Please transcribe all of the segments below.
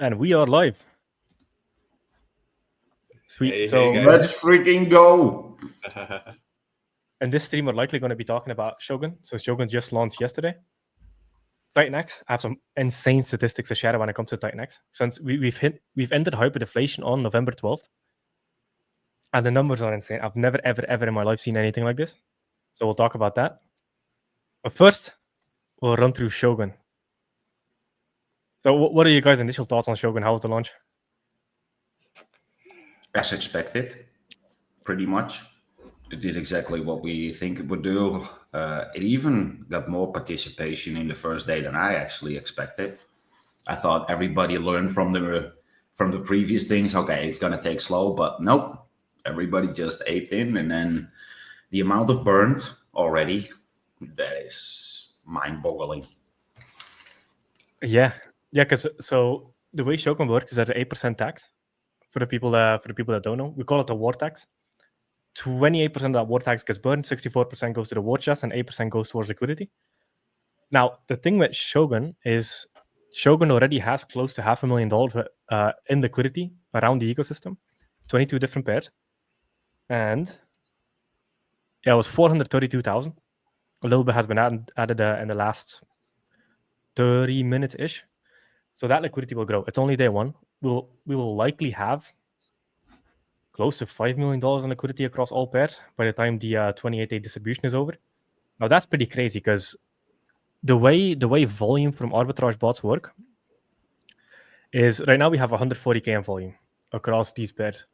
And we are live. Sweet. Hey, so hey, Let's freaking go. in this stream, we're likely going to be talking about Shogun. So Shogun just launched yesterday. Titan X. I have some insane statistics to share when it comes to Titan X. Since we've ended hyperdeflation on November 12th. And the numbers are insane. I've never, ever in my life seen anything like this. So we'll talk about that. But first, we'll run through Shogun. So what are you guys' initial thoughts on Shogun? How was the launch? As expected, pretty much. It did exactly what we think it would do. It even got more participation in the first day than I actually expected. I thought everybody learned from the previous things. Okay, it's gonna take slow, but nope. Everybody just aped in, and then the amount of burned already, that is mind-boggling. Yeah. Because so the way Shogun works is at an 8% tax. For the people that don't know, we call it the war tax. 28% of that war tax gets burned, 64% goes to the war chest, and 8% goes towards liquidity. Now, the thing with Shogun is Shogun already has close to $500,000 in liquidity around the ecosystem, 22 different pairs. And yeah, it was 432,000. A little bit has been added in the last 30 minutes-ish. So that liquidity will grow. It's only day one. We will likely have close to $5 million in liquidity across all pairs by the time the 28-day distribution is over. Now that's pretty crazy because the way volume from arbitrage bots work is right now we have 140k in volume across these pairs.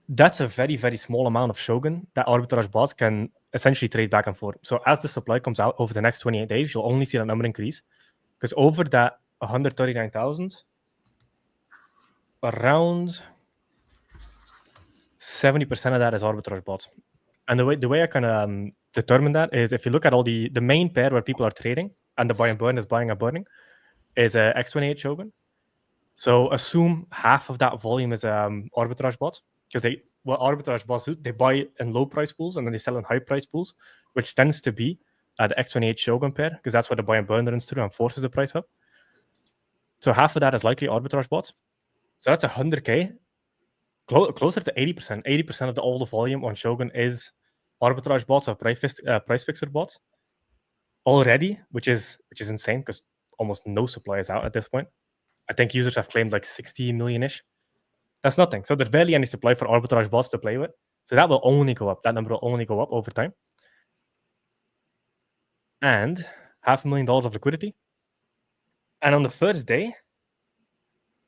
That's a very, very small amount of Shogun that arbitrage bots can essentially trade back and forth. So as the supply comes out over the next 28 days, you'll only see that number increase because over that 139,000, around 70% of that is arbitrage bots. And the way I kind of determine that is if you look at all the main pair where people are trading and the buy and burn is buying and burning is X28 Shogun. So assume half of that volume is arbitrage bots because what arbitrage bots do, they buy in low price pools and then they sell in high price pools, which tends to be the X28 Shogun pair because that's what the buy and burn runs through and forces the price up. So half of that is likely arbitrage bots. So that's 100k. Closer to 80%. 80% of all the volume on Shogun is arbitrage bots or price fixer bots already, which is insane because almost no supply is out at this point. I think users have claimed like 60 million-ish. That's nothing. So there's barely any supply for arbitrage bots to play with. So that will only go up. That number will only go up over time. And $500,000 of liquidity. And on the first day,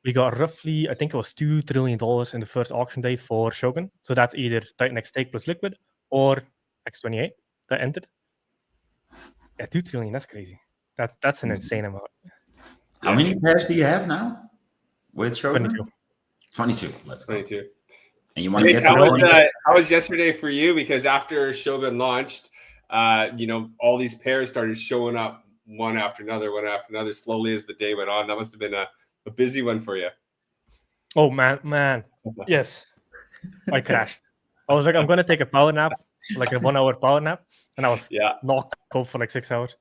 we got roughly, I think it was $2 trillion in the first auction day for Shogun. So that's either Titan X stake plus liquid or X28 that entered. Yeah, 2 trillion, that's crazy. That's an insane amount. How many pairs do you have now with Shogun? 22. Let's go. 22. And you want to get how was yesterday for you? Because after Shogun launched, all these pairs started showing up one after another, slowly as the day went on. That must have been a busy one for you. Oh man. Yes. I crashed. I was like, I'm gonna take a power nap, like a 1 hour power nap, and I was knocked out for like 6 hours.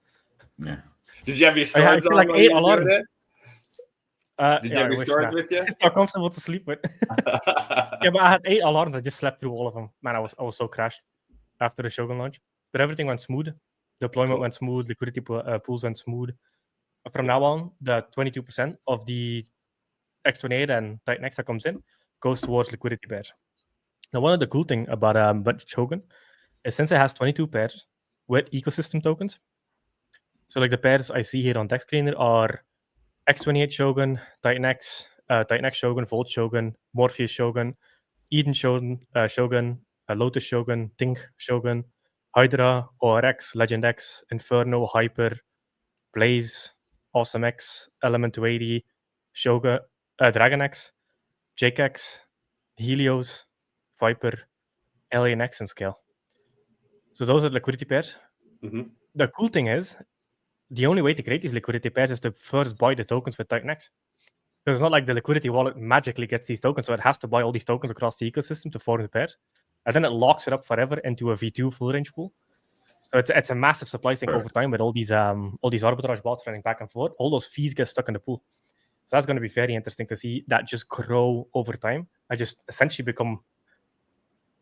Yeah. Did you have your swords on? Like 8 alarms. Did you have your swords with you? It's not comfortable to sleep with. Yeah, but I had 8 alarms. I just slept through all of them. Man, I was so crashed after the Shogun launch. But everything went smooth. Deployment went smooth. Liquidity pools went smooth. From now on, the 22% of the X28 and Titan X that comes in goes towards liquidity pairs. Now, one of the cool thing about Shogun is since it has 22 pairs with ecosystem tokens. So like the pairs I see here on deck screen are X28 Shogun, Titan X Shogun, Volt Shogun, Morpheus Shogun, Eden Shogun, Lotus Shogun, Tink Shogun, Hydra, ORX, Legend X, Inferno, Hyper, Blaze, Awesome X, Element 280, Shogun, Dragon X, Jake X, Helios, Viper, Alien X, and Scale. So those are liquidity pairs. Mm-hmm. The cool thing is, the only way to create these liquidity pairs is to first buy the tokens with Titan X. So it's not like the liquidity wallet magically gets these tokens, so it has to buy all these tokens across the ecosystem to form the pairs. And then it locks it up forever into a V2 full range pool. So it's a massive supply sink over time with all these arbitrage bots running back and forth. All those fees get stuck in the pool. So that's going to be very interesting to see that just grow over time. I just essentially become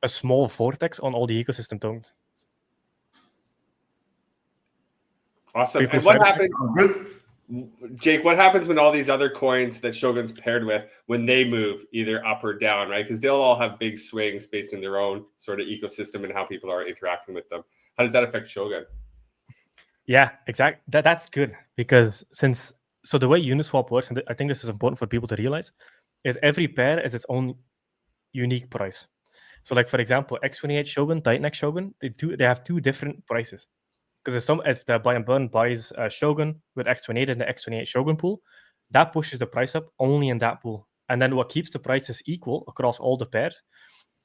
a small vortex on all the ecosystem tokens. Awesome. People And what said- happens, Jake, what happens when all these other coins that Shogun's paired with, when they move either up or down, right? Because they'll all have big swings based on their own sort of ecosystem and how people are interacting with them. How does that affect Shogun? Yeah, exactly. That's good because so the way Uniswap works, and I think this is important for people to realize, is every pair is its own unique price. So, like for example, X28 Shogun, Titan X Shogun, they have two different prices. Because if the buy and burn buys Shogun with X28 in the X28 Shogun pool, that pushes the price up only in that pool. And then what keeps the prices equal across all the pairs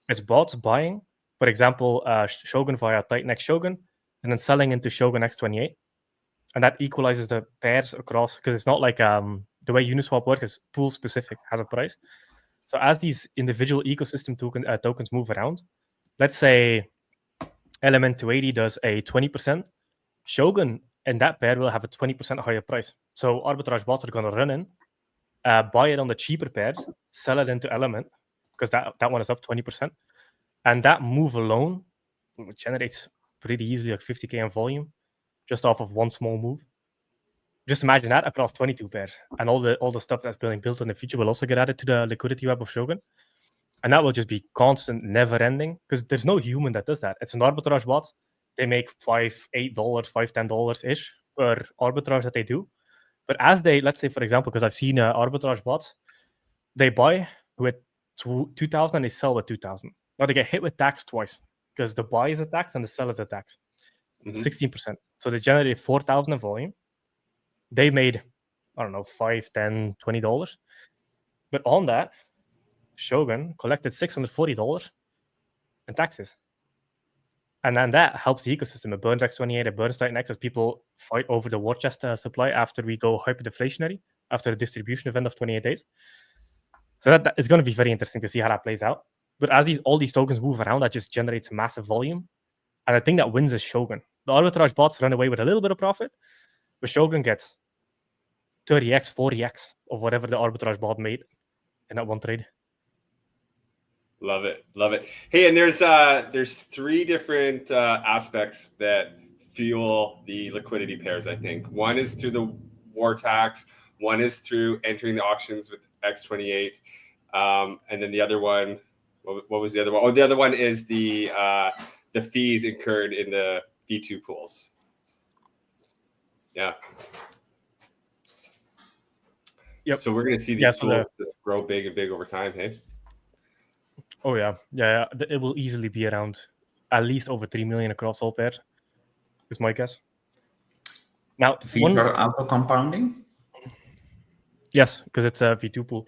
is bots buying, for example, Shogun via Titan X Shogun, and then selling into Shogun X28. And that equalizes the pairs across, because it's not like the way Uniswap works is pool specific, has a price. So as these individual ecosystem tokens move around, let's say Element 280 does a 20%, Shogun in that pair will have a 20% higher price. So arbitrage bots are going to run in, buy it on the cheaper pair, sell it into Element, because that one is up 20%. And that move alone generates pretty easily like 50K in volume just off of one small move. Just imagine that across 22 pairs. And all the stuff that's being built in the future will also get added to the liquidity web of Shogun. And that will just be constant, never ending, because there's no human that does that. It's an arbitrage bot. They make $5, $8, $5, $10 ish per arbitrage that they do. But as they, let's say, for example, because I've seen arbitrage bots, they buy with 2,000 and they sell with 2,000. Now they get hit with tax twice because the buy is a tax and the sell is a tax. 16%. So they generated 4,000 in volume. They made, I don't know, $5, $10, $20. But on that, Shogun collected $640 in taxes. And then that helps the ecosystem. It burns X28, it burns Titan X as people fight over the war chest supply after we go hyperdeflationary, after the distribution event of 28 days. So that it's going to be very interesting to see how that plays out. But as all these tokens move around, that just generates massive volume. And I think that wins is Shogun. The arbitrage bots run away with a little bit of profit, but Shogun gets 30x, 40x of whatever the arbitrage bot made in that one trade. Love it. Love it. Hey, and there's three different aspects that fuel the liquidity pairs, I think. One is through the war tax. One is through entering the auctions with X28. And then the other one, what was the other one? Oh, the other one is the fees incurred in the V2 pools. Yeah. Yep. So we're going to see these pools just grow big and big over time, hey? Oh, yeah. Yeah. It will easily be around at least over 3 million across all pairs, is my guess. Now, fees are auto-compounding? Yes, because it's a V2 pool.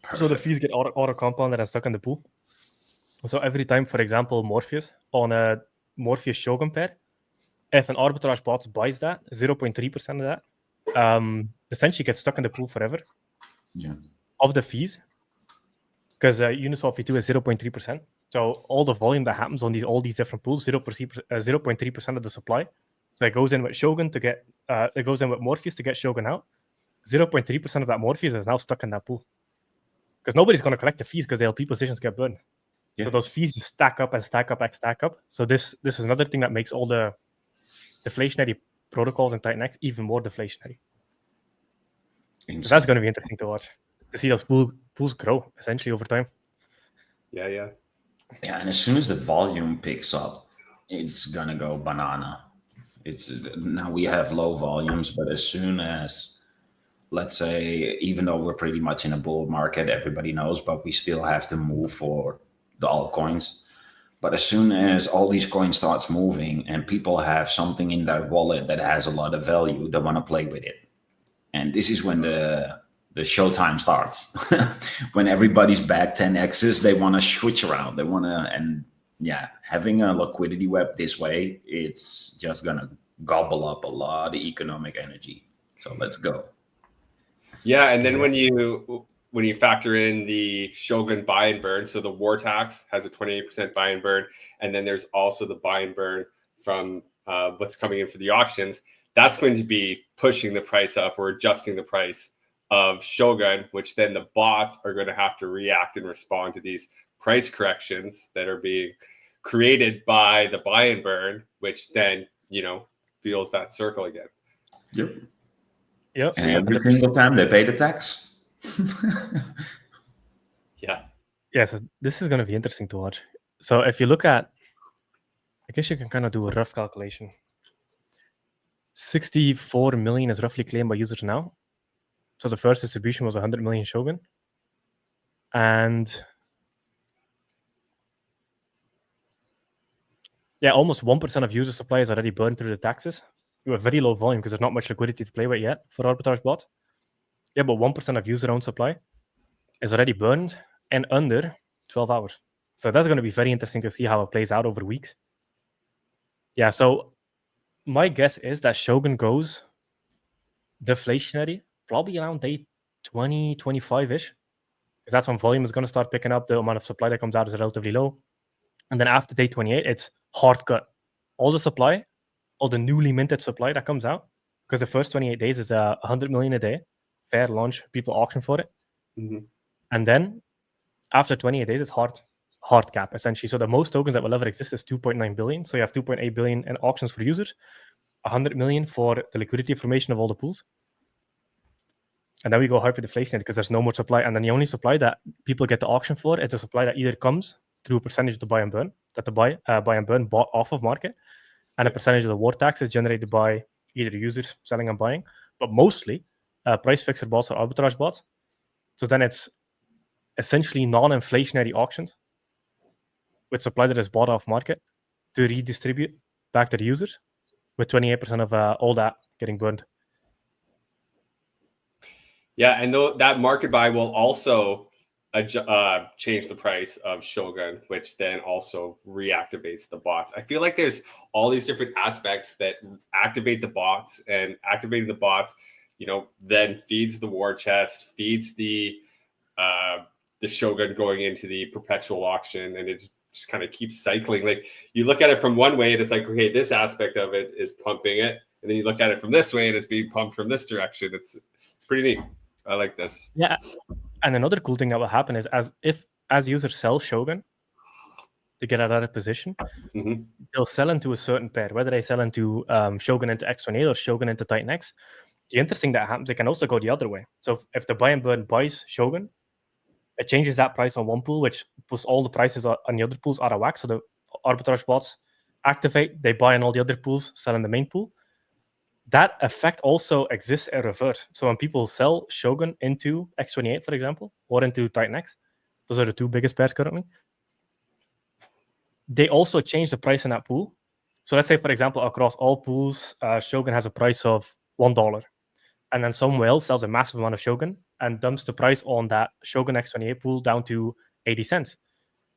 Perfect. So the fees get auto-compounded and stuck in the pool. So every time, for example, Morpheus, on a Morpheus Shogun pair, if an arbitrage bot buys that, 0.3% of that essentially gets stuck in the pool forever. Yeah. Of the fees, because Uniswap V2 is 0.3%. So all the volume that happens on all these different pools, 0.3% of the supply. So it goes in with Shogun to get, it goes in with Morpheus to get Shogun out. 0.3% of that Morpheus is now stuck in that pool. Because nobody's going to collect the fees because the LP positions get burned. Yeah. So those fees just stack up and stack up and stack up. So this is another thing that makes all the deflationary protocols in Titan X even more deflationary. So that's going to be interesting to watch, to see those pools grow essentially over time. Yeah. Yeah, and as soon as the volume picks up, it's going to go banana. Now we have low volumes, but as soon as, let's say, even though we're pretty much in a bull market, everybody knows, but we still have to move for the altcoins. But as soon as all these coins starts moving and people have something in their wallet that has a lot of value, they want to play with it. And this is when the showtime starts. When everybody's back 10x's, they want to switch around. They want to, and yeah, having a liquidity web this way, it's just going to gobble up a lot of economic energy. So let's go. Yeah, and then when you factor in the Shogun buy and burn, so the war tax has a 28% buy and burn, and then there's also the buy and burn from what's coming in for the auctions. That's going to be pushing the price up or adjusting the price of Shogun, which then the bots are going to have to react and respond to these price corrections that are being created by the buy and burn, which then, feels that circle again. Yep. And every single time they pay the tax. Yeah, so this is going to be interesting to watch. So if you look at, I guess you can kind of do a rough calculation. 64 million is roughly claimed by users now. So the first distribution was 100 million Shogun. And yeah, almost 1% of user supply is already burned through the taxes. You have very low volume because there's not much liquidity to play with yet for arbitrage bots. Yeah, but 1% of user-owned supply is already burned in under 12 hours. So that's going to be very interesting to see how it plays out over weeks. Yeah, so my guess is that Shogun goes deflationary probably around day 20, 25-ish. Because that's when volume is going to start picking up. The amount of supply that comes out is relatively low. And then after day 28, it's hard cut. All the supply, all the newly minted supply that comes out, because the first 28 days is 100 million a day. Fair launch, people auction for it. Mm-hmm. And then after 28 days, it's hard cap, essentially. So the most tokens that will ever exist is 2.9 billion. So you have 2.8 billion in auctions for users, 100 million for the liquidity information of all the pools. And then we go hyperdeflationary because there's no more supply. And then the only supply that people get to auction for is the supply that either comes through a percentage of the buy and burn, that the buy and burn bought off of market, and a percentage of the war tax is generated by either users selling and buying, but mostly price fixer bots or arbitrage bots. So then it's essentially non-inflationary auctions with supply that is bought off market to redistribute back to the users, with 28% of all that getting burned. Yeah, and that market buy will also change the price of Shogun, which then also reactivates the bots. I feel like there's all these different aspects that activate the bots, and activating the bots, then feeds the war chest, feeds the Shogun going into the perpetual auction, and it just kind of keeps cycling. Like, you look at it from one way and it's like, okay, this aspect of it is pumping it, and then you look at it from this way and it's being pumped from this direction. It's pretty neat. I like this. Yeah, and another cool thing that will happen is as users sell Shogun to get out of that position, mm-hmm. they'll sell into a certain pair, whether they sell into Shogun into X28 or Shogun into Titan X. The interesting that happens, it can also go the other way. So if the buy and burn buys Shogun, it changes that price on one pool, which puts all the prices on the other pools out of whack. So the arbitrage bots activate, they buy in all the other pools, sell in the main pool. That effect also exists in reverse. So when people sell Shogun into X28, for example, or into Titan X, those are the two biggest pairs currently, they also change the price in that pool. So let's say, for example, across all pools, Shogun has a price of $1. And then some whale sells a massive amount of Shogun and dumps the price on that Shogun X28 pool down to 80 cents.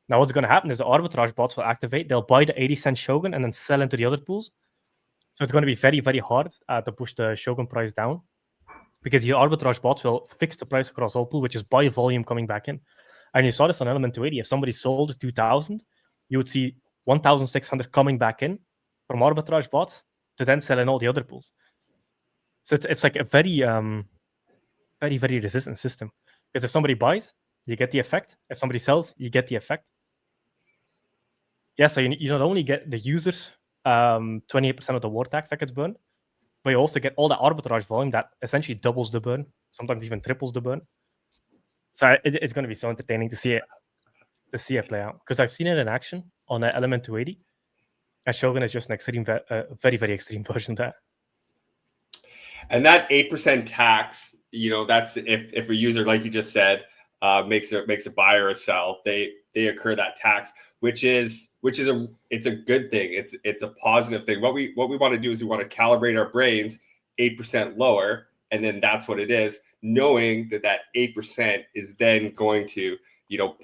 Now what's going to happen is the arbitrage bots will activate. They'll buy the 80-cent Shogun and then sell into the other pools. So it's going to be very, very hard to push the Shogun price down, because your arbitrage bots will fix the price across all pools, which is buy volume coming back in. And you saw this on Element 280. If somebody sold 2,000, you would see 1,600 coming back in from arbitrage bots to then sell in all the other pools. So it's like a very, very, very resistant system. Because if somebody buys, you get the effect. If somebody sells, you get the effect. Yeah, so you not only get the users 28% of the war tax that gets burned, but you also get all the arbitrage volume that essentially doubles the burn, sometimes even triples the burn. So it's going to be so entertaining to see it play out, because I've seen it in action on the Element 280, and Shogun is just an extreme, very, very extreme version of that. And that 8% tax, that's if a user, like you just said, makes a buy or a sell, they incur that tax, which is a good thing. It's a positive thing. What we want to do is we want to calibrate our brains 8% lower, and then that's what it is, knowing that 8% is then going to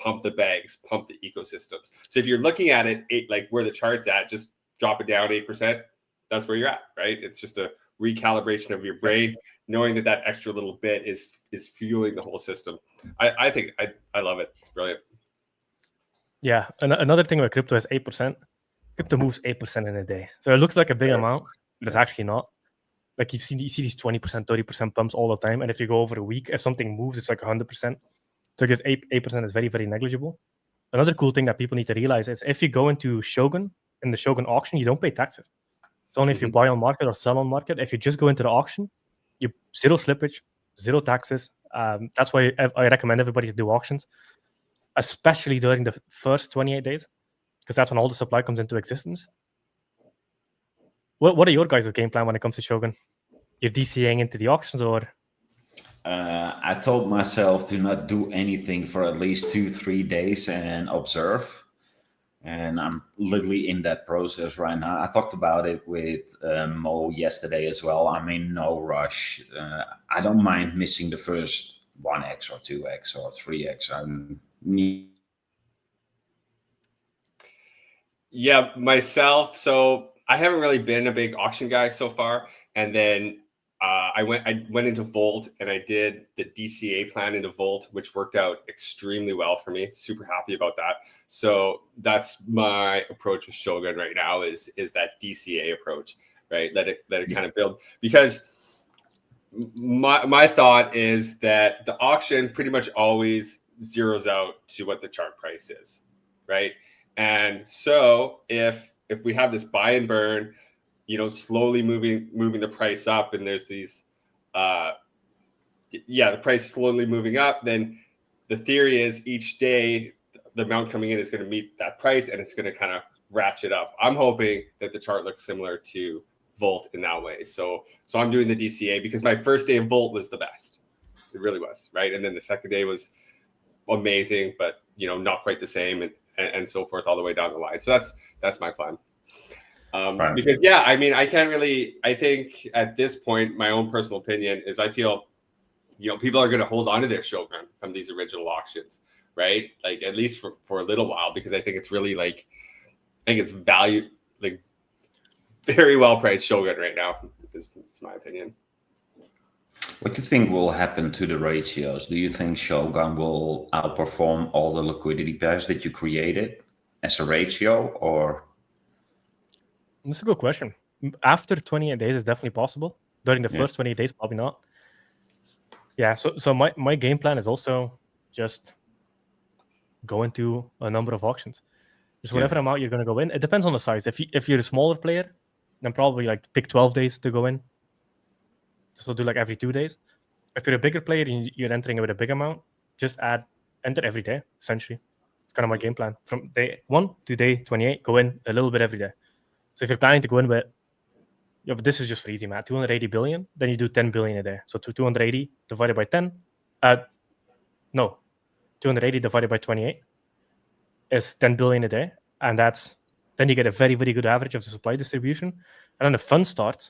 pump the bags, pump the ecosystems. So if you're looking at it like where the chart's at, just drop it down 8%. That's where you're at, right? It's just a recalibration of your brain, knowing that extra little bit is fueling the whole system. I think I love it. It's brilliant. Yeah, another thing about crypto is 8%. Crypto moves 8% in a day. So it looks like a big amount, but it's actually not. Like you see these 20%, 30% pumps all the time, and if you go over a week, if something moves, it's like 100%. So I guess 8% is very, very negligible. Another cool thing that people need to realize is if you go into Shogun, in the Shogun auction, you don't pay taxes. It's only if you buy on market or sell on market. If you just go into the auction, you zero slippage, zero taxes. That's why I recommend everybody to do auctions, especially during the first 28 days, because that's when all the supply comes into existence. What are your guys' game plan when it comes to Shogun? You're DCAing into the auctions, or? I told myself to not do anything for at least 2-3 days and observe. And I'm literally in that process right now. I talked about it with Mo yesterday as well. I'm in no rush. I don't mind missing the first 1x or 2x or 3x. Yeah, myself. So I haven't really been a big auction guy so far. And then I went into Volt and I did the DCA plan into Volt, which worked out extremely well for me. Super happy about that. So that's my approach with Shogun right now is that DCA approach, right? Let it kind of build, because my thought is that the auction pretty much always zeroes out to what the chart price is, right? And so if we have this buy and burn, slowly moving the price up, and there's these, the price slowly moving up, then the theory is each day the amount coming in is going to meet that price, and it's going to kind of ratchet up. I'm hoping that the chart looks similar to Volt in that way. So I'm doing the DCA because my first day of Volt was the best. It really was, right? And then the second day was amazing, but not quite the same, and so forth all the way down the line. So that's my plan. Right. Because I think at this point, my own personal opinion is I feel, people are going to hold on to their Shogun from these original auctions, right? Like at least for a little while, because I think it's really I think it's valued, like very well priced Shogun right now. Is my opinion. What do you think will happen to the ratios? Do you think Shogun will outperform all the liquidity pairs that you created as a ratio, or? That's a good question. After 28 days, it's definitely possible. During the first 28 days, probably not. Yeah, so my game plan is also just go into a number of auctions. Just whatever amount you're going to go in. It depends on the size. If you're a smaller player, then probably pick 12 days to go in. So do every 2 days. If you're a bigger player and you're entering with a big amount, just enter every day, essentially. It's kind of my game plan. From day 1 to day 28, go in a little bit every day. So if you're planning to go in with, but this is just for easy math, 280 billion, then you do 10 billion a day. So 280 divided by 10, 280 divided by 28 is 10 billion a day. And then you get a very, very good average of the supply distribution. And then the fun starts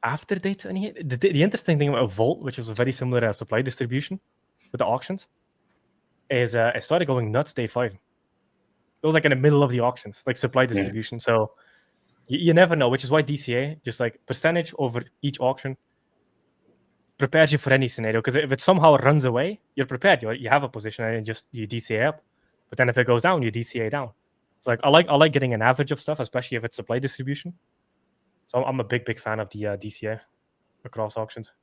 after day 28. The interesting thing about Volt, which is a very similar supply distribution with the auctions, is it started going nuts day 5. It was in the middle of the auctions, supply distribution. So you never know, which is why DCA, just percentage over each auction, prepares you for any scenario. Because if it somehow runs away, you're prepared. You have a position and you DCA up. But then if it goes down, you DCA down. It's I like getting an average of stuff, especially if it's supply distribution. So I'm a big fan of the DCA across auctions.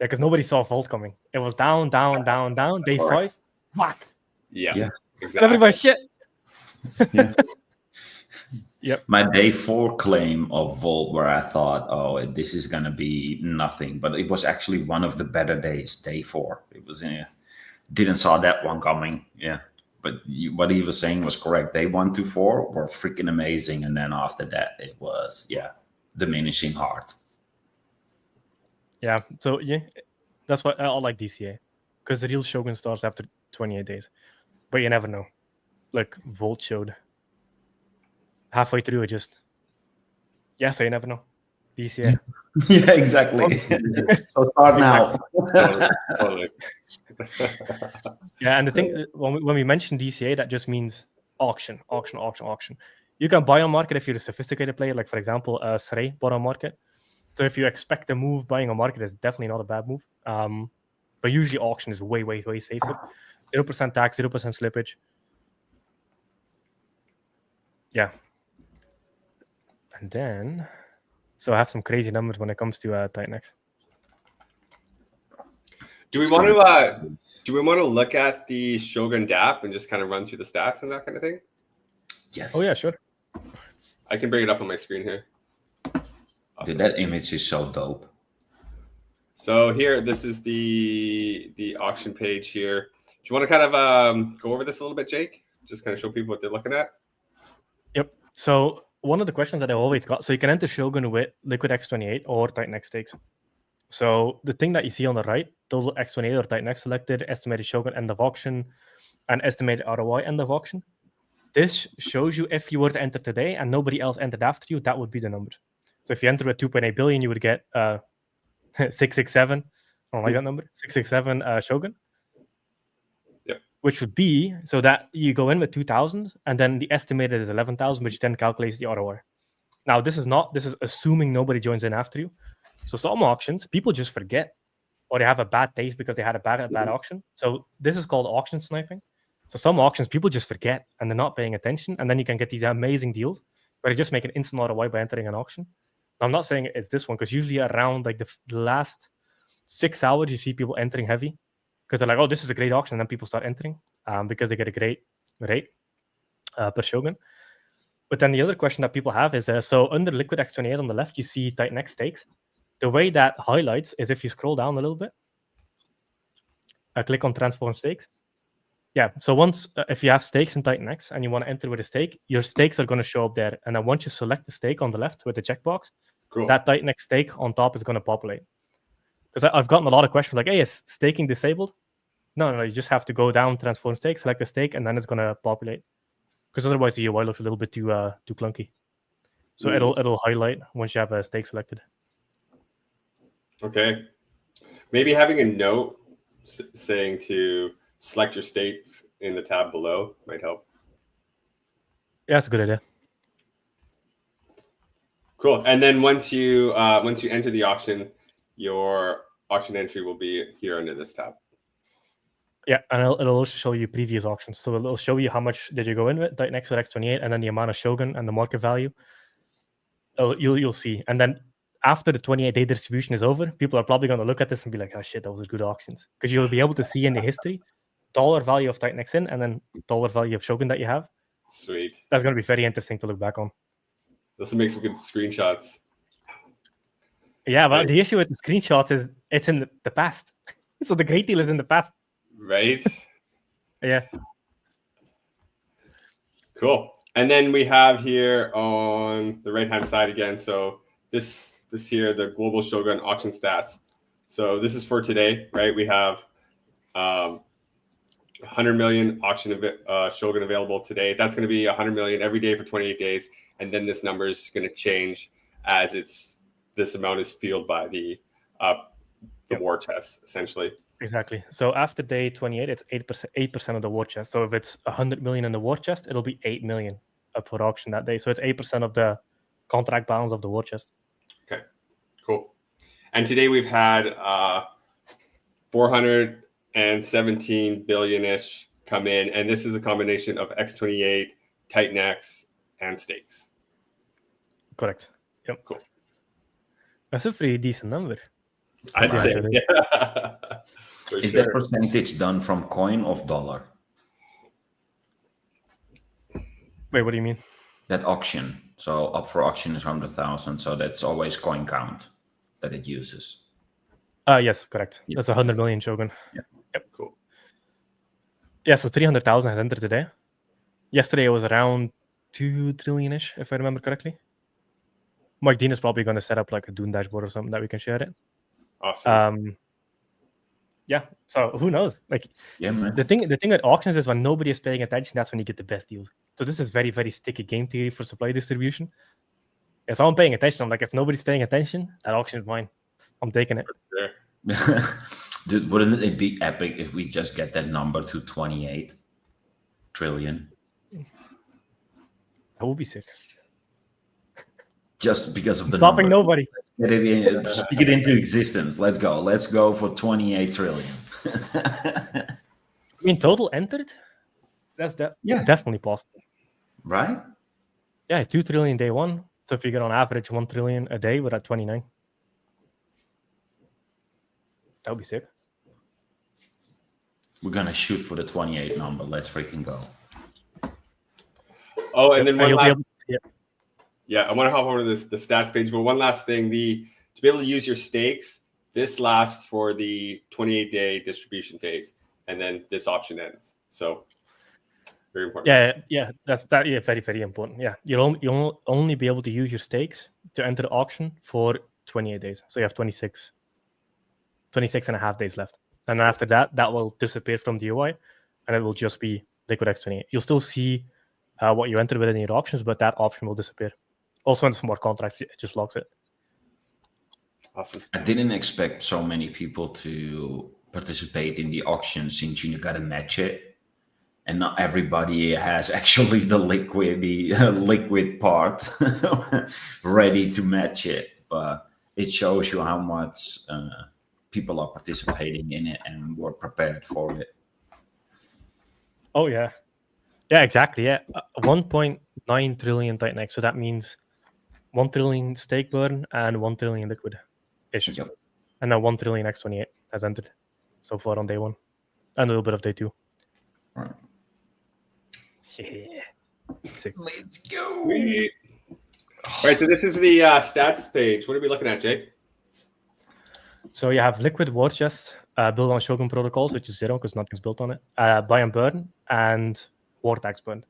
Yeah, because nobody saw Volt coming. It was down, day 5, whack. Yeah, exactly. Everybody's shit. Yep. My day 4 claim of Volt, where I thought, this is gonna be nothing, but it was actually one of the better days. Day 4, it was didn't saw that one coming. Yeah, but what he was saying was correct. Day 1 to 4 were freaking amazing, and then after that, it was diminishing hard. Yeah, so that's why I like DCA, because the real Shogun starts after 28 days. But you never know. Volt showed halfway through, it just so you never know. DCA. Yeah, exactly. So start now. Totally. Yeah, and the thing, when we mention DCA, that just means auction. You can buy on market if you're a sophisticated player, for example, Srey bought on market. So if you expect a move, buying on market is definitely not a bad move. But usually auction is way, way, way safer. 0% tax, 0% slippage. Yeah. And then, so I have some crazy numbers when it comes to Titanx. Do we want to look at the Shogun DApp and just kind of run through the stats and that kind of thing? Yes. Oh yeah, sure. I can bring it up on my screen here. Awesome. Dude, that image is so dope. So here, this is the auction page here. Do you want to kind of go over this a little bit, Jake? Just kind of show people what they're looking at. Yep. So one of the questions that I always got, so you can enter Shogun with Liquid X28 or Titanx stakes. So the thing that you see on the right, total X28 or Titanx selected, estimated Shogun end of auction, and estimated ROI end of auction. This shows you if you were to enter today and nobody else entered after you, that would be the number. So if you enter with 2.8 billion, you would get 667. I don't like that number. 667 Shogun. Yep. Which would be, so that you go in with 2,000 and then the estimated is 11,000, which then calculates the ROI. Now, this is assuming nobody joins in after you. So some auctions, people just forget or they have a bad taste because they had a bad auction. So this is called auction sniping. So some auctions, people just forget and they're not paying attention. And then you can get these amazing deals where you just make an instant ROI by entering an auction. Now, I'm not saying it's this one because usually around like the last 6 hours, you see people entering heavy because they're like, oh, this is a great auction. And then people start entering because they get a great rate per Shogun. But then the other question that people have is, so under Liquid X28 on the left, you see Titanx stakes. The way that highlights is if you scroll down a little bit, click on Transform Stakes. Yeah, so once, if you have stakes in Titanx and you want to enter with a stake, your stakes are going to show up there. And then once you select the stake on the left with the checkbox, cool, that Titanx stake on top is going to populate. Because I've gotten a lot of questions like, hey, is staking disabled? No, you just have to go down, Transform Stake, select the stake, and then it's going to populate. Because otherwise the UI looks a little bit too clunky. So it'll highlight once you have a stake selected. Okay. Maybe having a note saying to select your stakes in the tab below might help. Yeah, that's a good idea. Cool. And then once you enter the auction, your auction entry will be here under this tab. Yeah, and it'll also show you previous auctions. So it'll show you how much did you go in with Titanx or X28, and then the amount of Shogun and the market value. You'll see. And then after the 28-day distribution is over, people are probably going to look at this and be like, oh shit, those are good auctions. Because you'll be able to see in the history dollar value of Titanx in and then dollar value of Shogun that you have. Sweet. That's going to be very interesting to look back on. This will make some good screenshots. Yeah, but the issue with the screenshots is it's in the past. So the great deal is in the past. Right? Yeah. Cool. And then we have here on the right-hand side again, so this here, the Global Shogun auction stats. So this is for today, right? We have 100 million auction Shogun available today. That's going to be 100 million every day for 28 days. And then this number is going to change as this amount is fueled by the war chest, essentially. Exactly. So after day 28, it's 8% of the war chest. So if it's 100 million in the war chest, it'll be 8 million up for auction that day. So it's 8% of the contract balance of the war chest. Okay, cool. And today we've had 417 billion-ish come in, and this is a combination of X28, Titanx, and stakes. Correct. Yep. Cool. That's a pretty decent number. I'd say, yeah. Is that percentage done from coin or dollar? Wait, what do you mean? That auction. So up for auction is 100,000. So that's always coin count that it uses. Yes, correct. Yeah. That's 100 million Shogun. Yeah. Yep. Cool. Yeah, so 300,000 has entered today. Yesterday it was around 2 trillion-ish, if I remember correctly. Mike Dean is probably going to set up like a Dune dashboard or something that we can share it. Awesome. Yeah. So who knows? Like, yeah, man. The thing with auctions is when nobody is paying attention, that's when you get the best deals. So this is very, very sticky game theory for supply distribution. Yeah, so I'm paying attention. I'm like, if nobody's paying attention, that auction is mine. I'm taking it. Sure. Dude, wouldn't it be epic if we just get that number to 28 trillion? That would be sick. Just because of the stopping number. nobody. Get it in, speak it into existence. Let's go. Let's go for 28 trillion. I mean, total entered? That's definitely possible. Right? Yeah, 2 trillion day one, So if you get on average 1 trillion a day, we're at 29. That would be sick. We're gonna shoot for the 28 number. Let's freaking go. Oh, and then one you'll be last. able to see it. Yeah, I want to hop over to the stats page, but one last thing: to be able to use your stakes, this lasts for the 28-day distribution phase, and then this option ends. So very important. Yeah, that's very, very important. Yeah, you'll only be able to use your stakes to enter the auction for 28 days. So you have 26 and a half days left. And after that, that will disappear from the UI, and it will just be Liquid X28. You'll still see what you entered within your options, but that option will disappear. Also, in smart contracts, it just locks it. Awesome. I didn't expect so many people to participate in the auction since you got to match it. And not everybody has actually the liquid part ready to match it. But it shows you how much people are participating in it and were prepared for it. Oh, yeah. Yeah, exactly. Yeah. 1.9 trillion Titan. So that means 1 trillion stake burn and 1 trillion liquid issue. Yep. And now 1 trillion X28 has entered so far on day one. And a little bit of day two. Right. Yeah. Sick. Let's go. Sweet. All right, so this is the stats page. What are we looking at, Jake? So you have liquid war chest built on Shogun protocols, which is 0 because nothing's built on it. Buy and burn and war tax burn.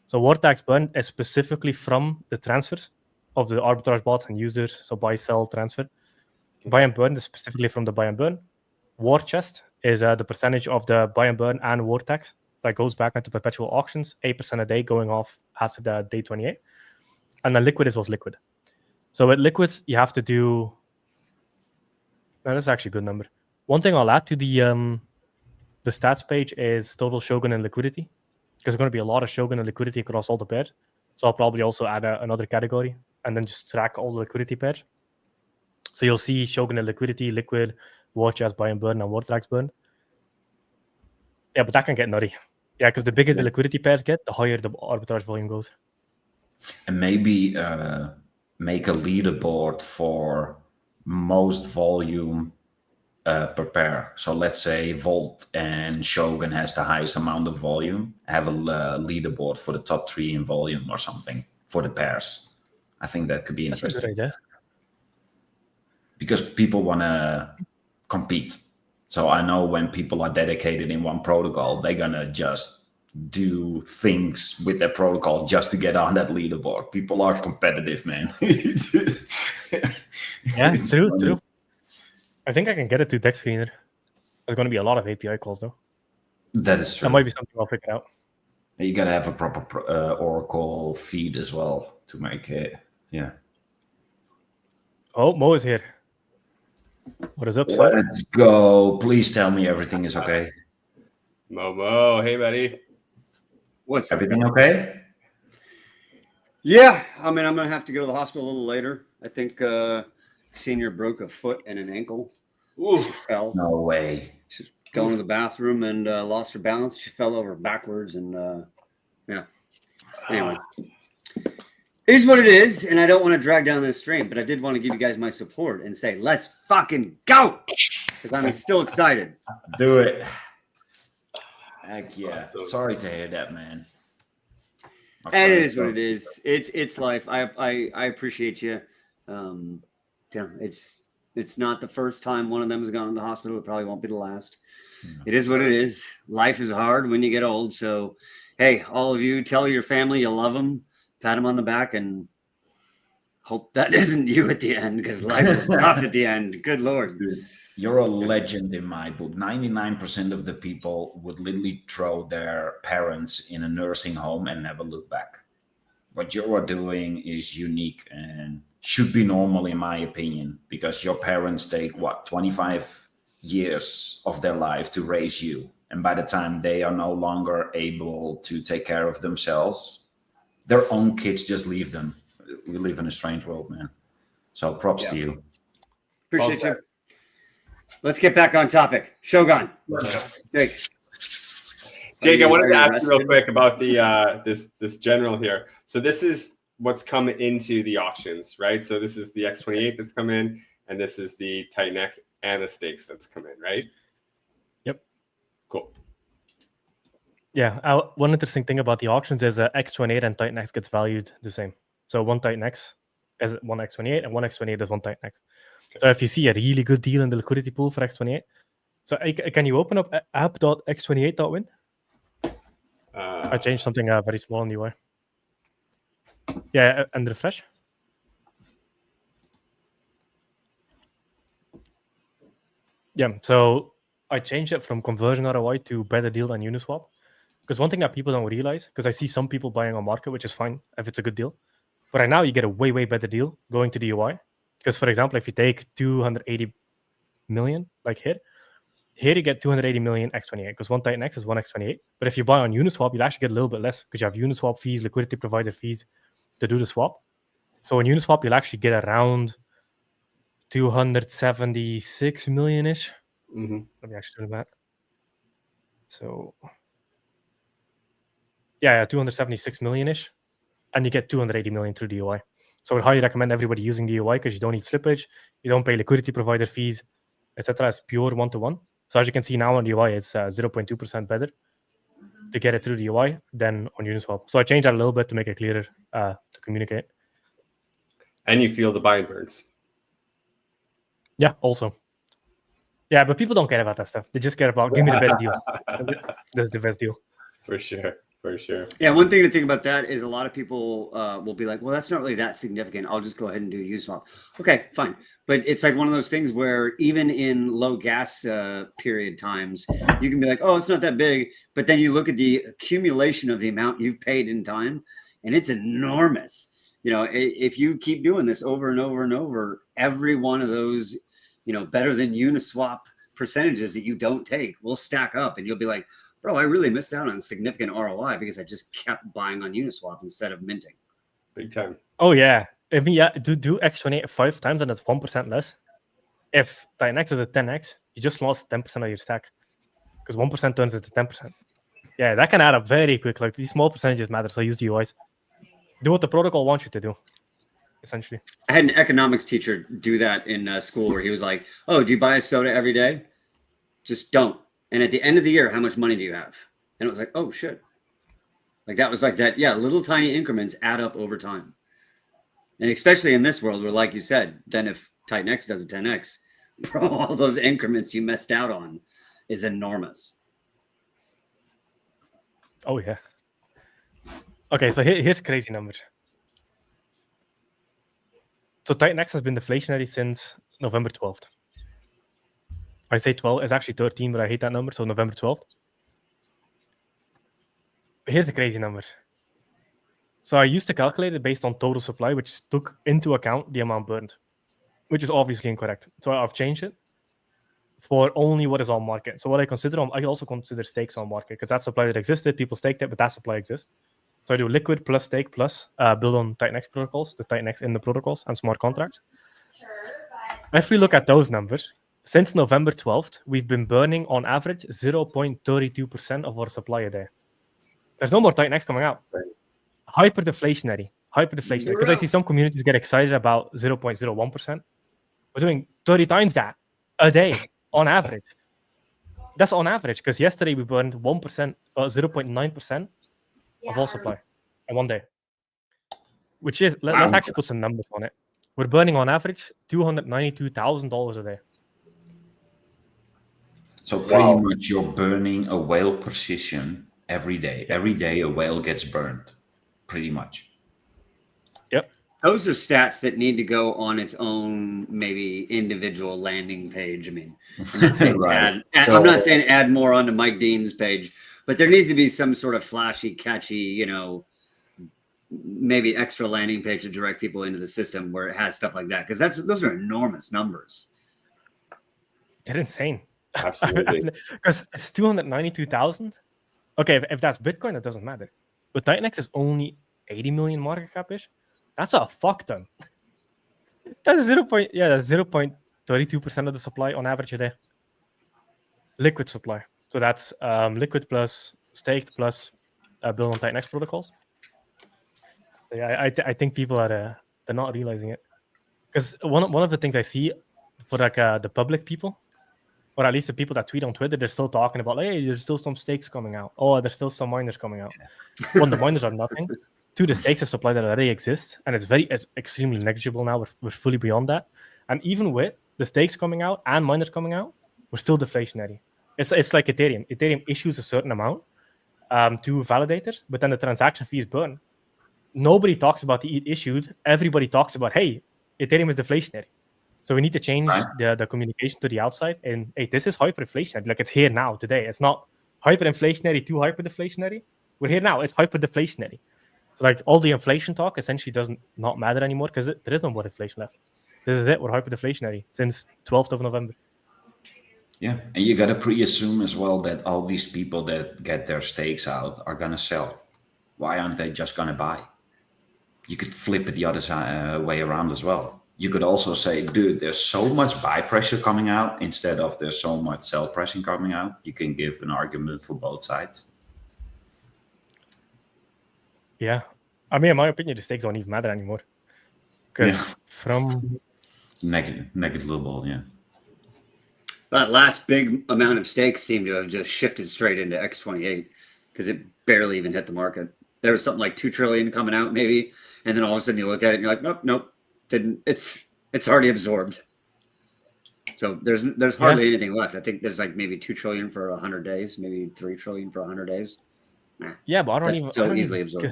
So war tax burn is specifically from the transfers of the arbitrage bots and users. So buy, sell, transfer. Buy and burn is specifically from the buy and burn. War chest is the percentage of the buy and burn and war tax that goes back into perpetual auctions, 8% a day going off after the day 28. And then liquid is what's liquid. So with liquid, you have to do... Now, that's actually a good number. One thing I'll add to the stats page is total Shogun and liquidity, because there's going to be a lot of Shogun and liquidity across all the pairs. So I'll probably also add another category and then just track all the liquidity pairs. So you'll see Shogun and liquidity, liquid, war chest, buy and burn, and war tax burn. Yeah, but that can get nutty. Yeah, because the bigger the liquidity pairs get, the higher the arbitrage volume goes. And maybe make a leaderboard for most volume per pair. So let's say Volt and Shogun has the highest amount of volume. Have a leaderboard for the top 3 in volume or something for the pairs. I think that could be interesting. That's a good idea. Because people want to compete. So I know when people are dedicated in one protocol, they're going to just do things with their protocol just to get on that leaderboard. People are competitive, man. Yeah, true. I think I can get it to deck screener. There's going to be a lot of API calls, though. That is true. That might be something I'll figure out. You got to have a proper Oracle feed as well to make it. Yeah. Oh, Mo is here. What is up, sir? Let's go. Please tell me everything is okay. Momo, hey, buddy. What's Everything okay? Yeah, I mean, I'm gonna have to go to the hospital a little later. I think Senior broke a foot and an ankle. Ooh. She fell. No way. She's going to the bathroom and lost her balance. She fell over backwards and yeah. Anyway, here's what it is, and I don't want to drag down this stream, but I did want to give you guys my support and say, let's fucking go, because I'm still excited. Do it. Heck yeah. Awesome. Sorry to hear that, man. And it is what it is. It's life. I appreciate you. Yeah, it's not the first time one of them has gone to the hospital. It probably won't be the last. It is what it is. Life is hard when you get old. So, hey, all of you, tell your family you love them, pat them on the back, and hope that isn't you at the end, because life is tough at the end. Good Lord. You're a legend in my book. 99% of the people would literally throw their parents in a nursing home and never look back. What you are doing is unique and should be normal, in my opinion, because your parents take 25 years of their life to raise you. And by the time they are no longer able to take care of themselves, their own kids just leave them. We live in a strange world, man. So props to you. Appreciate you. Let's get back on topic. Shogun. Jake. Jake, I wanted to ask you real quick about the this general here. So this is what's come into the auctions, right? So this is the X28 that's come in, and this is the Titan X and the stakes that's come in, right? Yep. Cool. Yeah, one interesting thing about the auctions is X28 and Titan X gets valued the same. So one Titan X is one X28, and one X28 is one Titan X. Okay. So if you see a really good deal in the liquidity pool for X28, so can you open up app.x28.win? I changed something very small in the UI. Yeah, and refresh. Yeah, so I changed it from conversion ROI to better deal than Uniswap. Because one thing that people don't realize, because I see some people buying on market, which is fine if it's a good deal. But right now you get a way, way better deal going to the UI. Because for example, if you take 280 million, like here you get 280 million X28, because one Titan X is one X28. But if you buy on Uniswap, you'll actually get a little bit less because you have Uniswap fees, liquidity provider fees to do the swap. So on Uniswap, you'll actually get around 276 million-ish. Mm-hmm. Let me actually do that. So yeah, 276 million-ish. And you get 280 million through the UI. So I would highly recommend everybody using the UI because you don't need slippage, you don't pay liquidity provider fees, etc. It's pure one-to-one. So as you can see now on the UI, it's 0.2% better to get it through the UI than on Uniswap. So I changed that a little bit to make it clearer to communicate. And you feel the buying burns. Yeah, also. Yeah, but people don't care about that stuff. They just care about, give me the best deal. This is the best deal. For sure. For sure. Yeah, one thing to think about that is a lot of people will be like, well, that's not really that significant. I'll just go ahead and do Uniswap. Okay, fine. But it's like one of those things where even in low gas period times, you can be like, oh, it's not that big. But then you look at the accumulation of the amount you've paid in time, and it's enormous. You know, if you keep doing this over and over and over, every one of those, you know, better than Uniswap percentages that you don't take will stack up, and you'll be like, bro, I really missed out on significant ROI because I just kept buying on Uniswap instead of minting. Big time. Oh, yeah. I mean, yeah, do X28 5 times and it's 1% less. If Titan X is a 10X, you just lost 10% of your stack because 1% turns into 10%. Yeah, that can add up very quick. Like these small percentages matter, so use the UIs. Do what the protocol wants you to do, essentially. I had an economics teacher do that in school where he was like, oh, do you buy a soda every day? Just don't. And at the end of the year, how much money do you have? And it was like, oh, shit. Like that was like that. Yeah, little tiny increments add up over time. And especially in this world where, like you said, then if Titan X does a 10X, bro, all those increments you missed out on is enormous. Oh, yeah. Okay, so here's crazy numbers. So Titan X has been deflationary since November 12th. I say 12, it's actually 13, but I hate that number, so November 12th. Here's the crazy number. So I used to calculate it based on total supply, which took into account the amount burned, which is obviously incorrect. So I've changed it for only what is on market. So what I consider I also consider stakes on market because that supply that existed, people staked it, but that supply exists. So I do liquid plus stake plus build on Titan X protocols, the Titan X in the protocols and smart contracts. If we look at those numbers, since November 12th, we've been burning on average 0.32% of our supply a day. There's no more Titan X coming out. Hyper-deflationary. Because I see some communities get excited about 0.01%. We're doing 30 times that a day on average. That's on average, because yesterday we burned 1%, 0.9% of all supply in one day. Which is, let's actually put some numbers on it. We're burning on average $292,000 a day. So pretty much you're burning a whale position every day. Every day a whale gets burned, pretty much. Yep. Those are stats that need to go on its own, maybe individual landing page. I mean, I'm not saying, Right. I'm not saying add more onto Mike Dean's page, but there needs to be some sort of flashy, catchy, you know, maybe extra landing page to direct people into the system where it has stuff like that. Because those are enormous numbers. They're insane. Absolutely. Because it's 292,000. Okay, if that's Bitcoin, it doesn't matter. But Titan X is only 80 million market cap-ish. That's a fuck ton. That's 0.32% of the supply on average a day. Liquid supply. So that's liquid plus staked plus build on Titan X protocols. Yeah, I think people are they're not realizing it, because one of the things I see for like the public people, or at least the people that tweet on Twitter, they're still talking about like, hey, there's still some stakes coming out. Oh, there's still some miners coming out. One, the miners are nothing. Two, the stakes of supply that already exists, and it's extremely negligible now. We're fully beyond that. And even with the stakes coming out and miners coming out, we're still deflationary. It's like Ethereum. Ethereum issues a certain amount to validators, but then the transaction fees burn. Nobody talks about the ETH issued. Everybody talks about, hey, Ethereum is deflationary. So we need to change the communication to the outside. And hey, this is hyperinflationary. Like, it's here now, today. It's not hyperinflationary to hyperdeflationary. We're here now. It's hyperdeflationary. Like, all the inflation talk essentially doesn't not matter anymore, because there is no more inflation left. This is it. We're hyperdeflationary since 12th of November. Yeah, and you got to pre-assume as well that all these people that get their stakes out are going to sell. Why aren't they just going to buy? You could flip it the other way around as well. You could also say, dude, there's so much buy pressure coming out instead of there's so much sell pressure coming out. You can give an argument for both sides. Yeah. I mean, in my opinion, the stakes don't even matter anymore. Because from... Negligible, yeah. That last big amount of stakes seemed to have just shifted straight into X28 because it barely even hit the market. There was something like 2 trillion coming out maybe, and then all of a sudden you look at it and you're like, nope, didn't. It's already absorbed. So there's hardly anything left. I think there's like maybe 2 trillion for 100 days, maybe 3 trillion for 100 days. Yeah, but I don't easily absorb.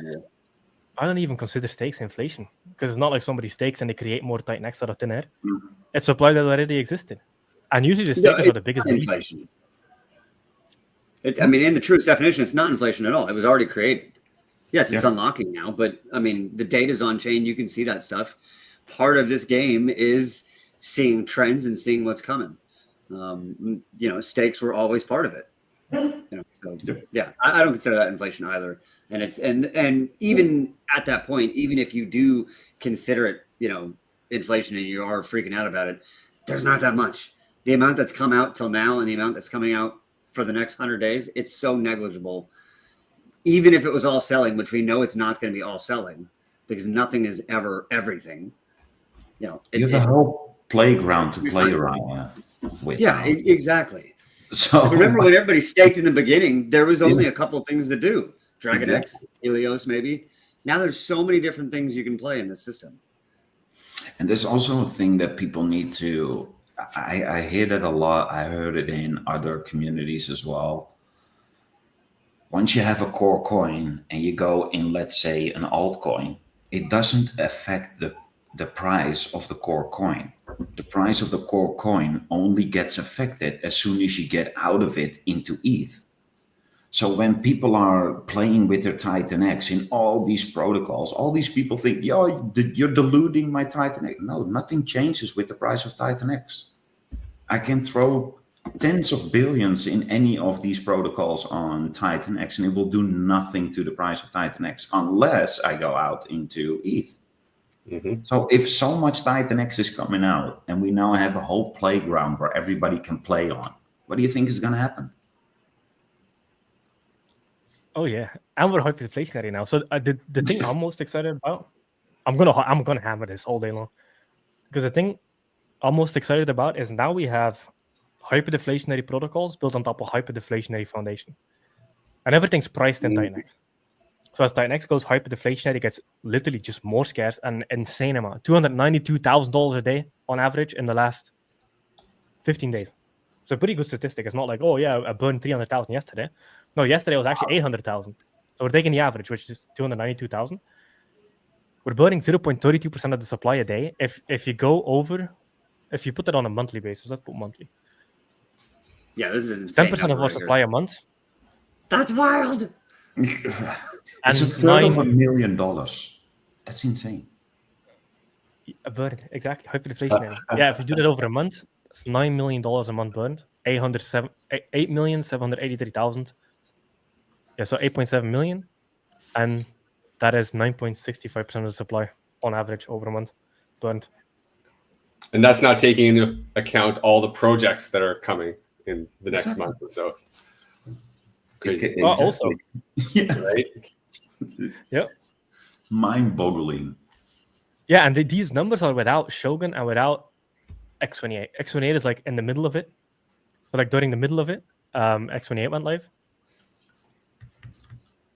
I don't even consider stakes inflation, because it's not like somebody stakes and they create more tight necks out of thin air. It's supply that already existed. And usually the stakes are the biggest inflation. I mean, in the truest definition, it's not inflation at all. It was already created. Yes, it's unlocking now, but I mean, the data's on chain. You can see that stuff. Part of this game is seeing trends and seeing what's coming. Stakes were always part of it. I don't consider that inflation either. And it's and even at that point, even if you do consider it, inflation, and you are freaking out about it, there's not that much. The amount that's come out till now and the amount that's coming out for the next 100 days, it's so negligible. Even if it was all selling, which we know it's not going to be all selling, because nothing is ever everything. You have a whole playground to play around with. Yeah, exactly. So remember when everybody staked in the beginning, there was only a couple things to do. Dragon X, Helios, maybe. Now there's so many different things you can play in this system. And there's also a thing that people need to, I hear that a lot. I heard it in other communities as well. Once you have a core coin and you go in, let's say, an altcoin, it doesn't affect the price of the core coin. The price of the core coin only gets affected as soon as you get out of it into ETH. So when people are playing with their Titan X in all these protocols, all these people think, yo, you're diluting my Titan X. No, nothing changes with the price of Titan X. I can throw tens of billions in any of these protocols on Titan X, and it will do nothing to the price of Titan X unless I go out into ETH. Mm-hmm. So if so much Titan X is coming out and we now have a whole playground where everybody can play on, what do you think is going to happen? Oh yeah, and we're hyperinflationary now. So the thing I'm most excited about, I'm gonna hammer this all day long, because the thing I'm most excited about is now we have hyperdeflationary protocols built on top of hyperdeflationary foundation, and everything's priced in Titan X. So as Titan X goes hyperdeflationary, it gets literally just more scarce, an insane amount, $292,000 a day on average in the last 15 days. So a pretty good statistic. It's not like, oh yeah, I burned 300,000 yesterday. No, yesterday was actually 800,000. So we're taking the average, which is 292,000. We're burning 0.32% of the supply a day. If you go over, if you put it on a monthly basis, let's put monthly. Yeah, this is insane. 10% of our supply a month. That's wild. It's a third of $1 million. That's insane. A burn, exactly. Hyperinflationary. Yeah, if you do that over a month, it's $9 million a month burned. 8,783,000. Yeah, so 8.7 million, and that is 9.65% of the supply on average over a month burned. And that's not taking into account all the projects that are coming in the next month or so. Crazy. Also, right? Yep. Mind-boggling. Yeah, and these numbers are without Shogun and without X28. X28 is like in the middle of it. So like during the middle of it, X28 went live.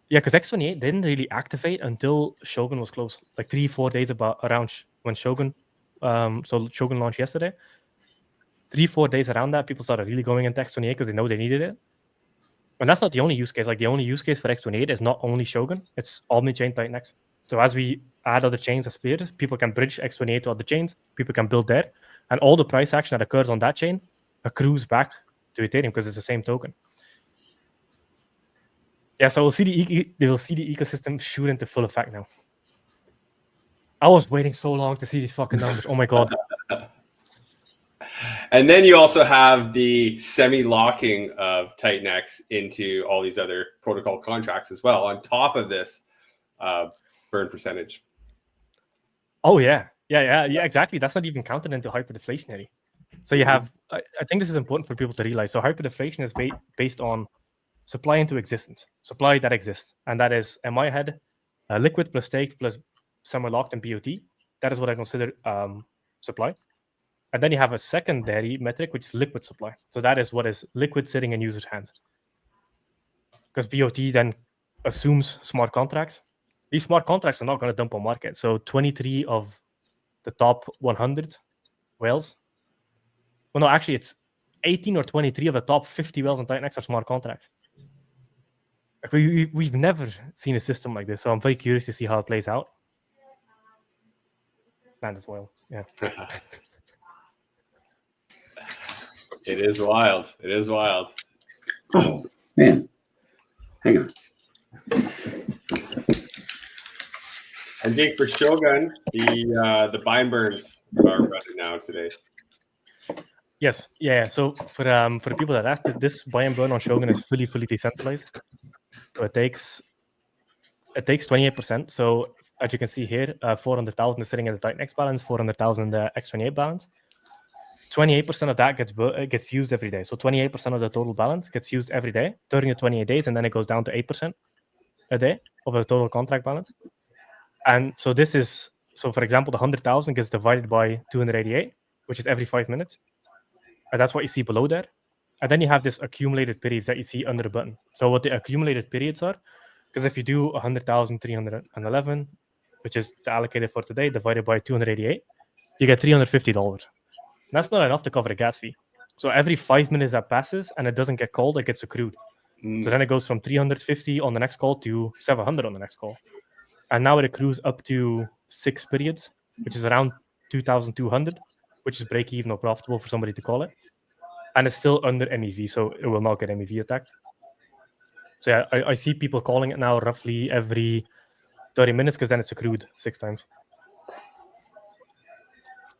Yeah, because X28 didn't really activate until Shogun was close, like 3-4 days around when Shogun. So Shogun launched yesterday. 3-4 days around that, people started really going into X28 because they know they needed it. And that's not the only use case. Like the only use case for X28 is not only Shogun, it's omni-chain Titan. So as we add other chains as peers, people can bridge X28 to other chains, people can build there, and all the price action that occurs on that chain accrues back to Ethereum because it's the same token. Yeah, so they will see the ecosystem shoot into full effect now. I was waiting so long to see these fucking numbers. Oh my god. And then you also have the semi-locking of Titan X into all these other protocol contracts as well, on top of this burn percentage. Oh yeah, exactly. That's not even counted into hyperdeflationary. So you have, I think this is important for people to realize. So hyperdeflation is based on supply into existence, supply that exists, and that is, in my head, liquid plus staked plus semi-locked and BOT. That is what I consider supply. And then you have a secondary metric, which is liquid supply. So that is what is liquid sitting in users' hands. Because BOT then assumes smart contracts. These smart contracts are not going to dump on market. So 23 of the top 100 whales. Well, no, actually, it's 18 or 23 of the top 50 whales on Titan X are smart contracts. Like we've never seen a system like this. So I'm very curious to see how it plays out. And as well, yeah. It is wild. It is wild. Oh man, hang on. And Jake, for Shogun, the buy and burns are running now today. Yes, yeah. So for the people that asked, this buy and burn on Shogun is fully decentralized. So it takes 28%. So as you can see here, 400,000 is sitting in the Titan X balance, 400,000 in the X28 balance. 28% of that gets used every day. So 28% of the total balance gets used every day during the 28 days, and then it goes down to 8% a day of the total contract balance. And so this is, so for example, the 100,000 gets divided by 288, which is every 5 minutes. And that's what you see below there. And then you have this accumulated periods that you see under the button. So what the accumulated periods are, because if you do 100,311, which is the allocated for today, divided by 288, you get $350. That's not enough to cover the gas fee. So every 5 minutes that passes and it doesn't get called, it gets accrued. So then it goes from 350 on the next call to 700 on the next call. And now it accrues up to 6 periods, which is around 2,200, which is break even or profitable for somebody to call it. And it's still under MEV, so it will not get MEV attacked. So yeah, I see people calling it now roughly every 30 minutes because then it's accrued 6 times.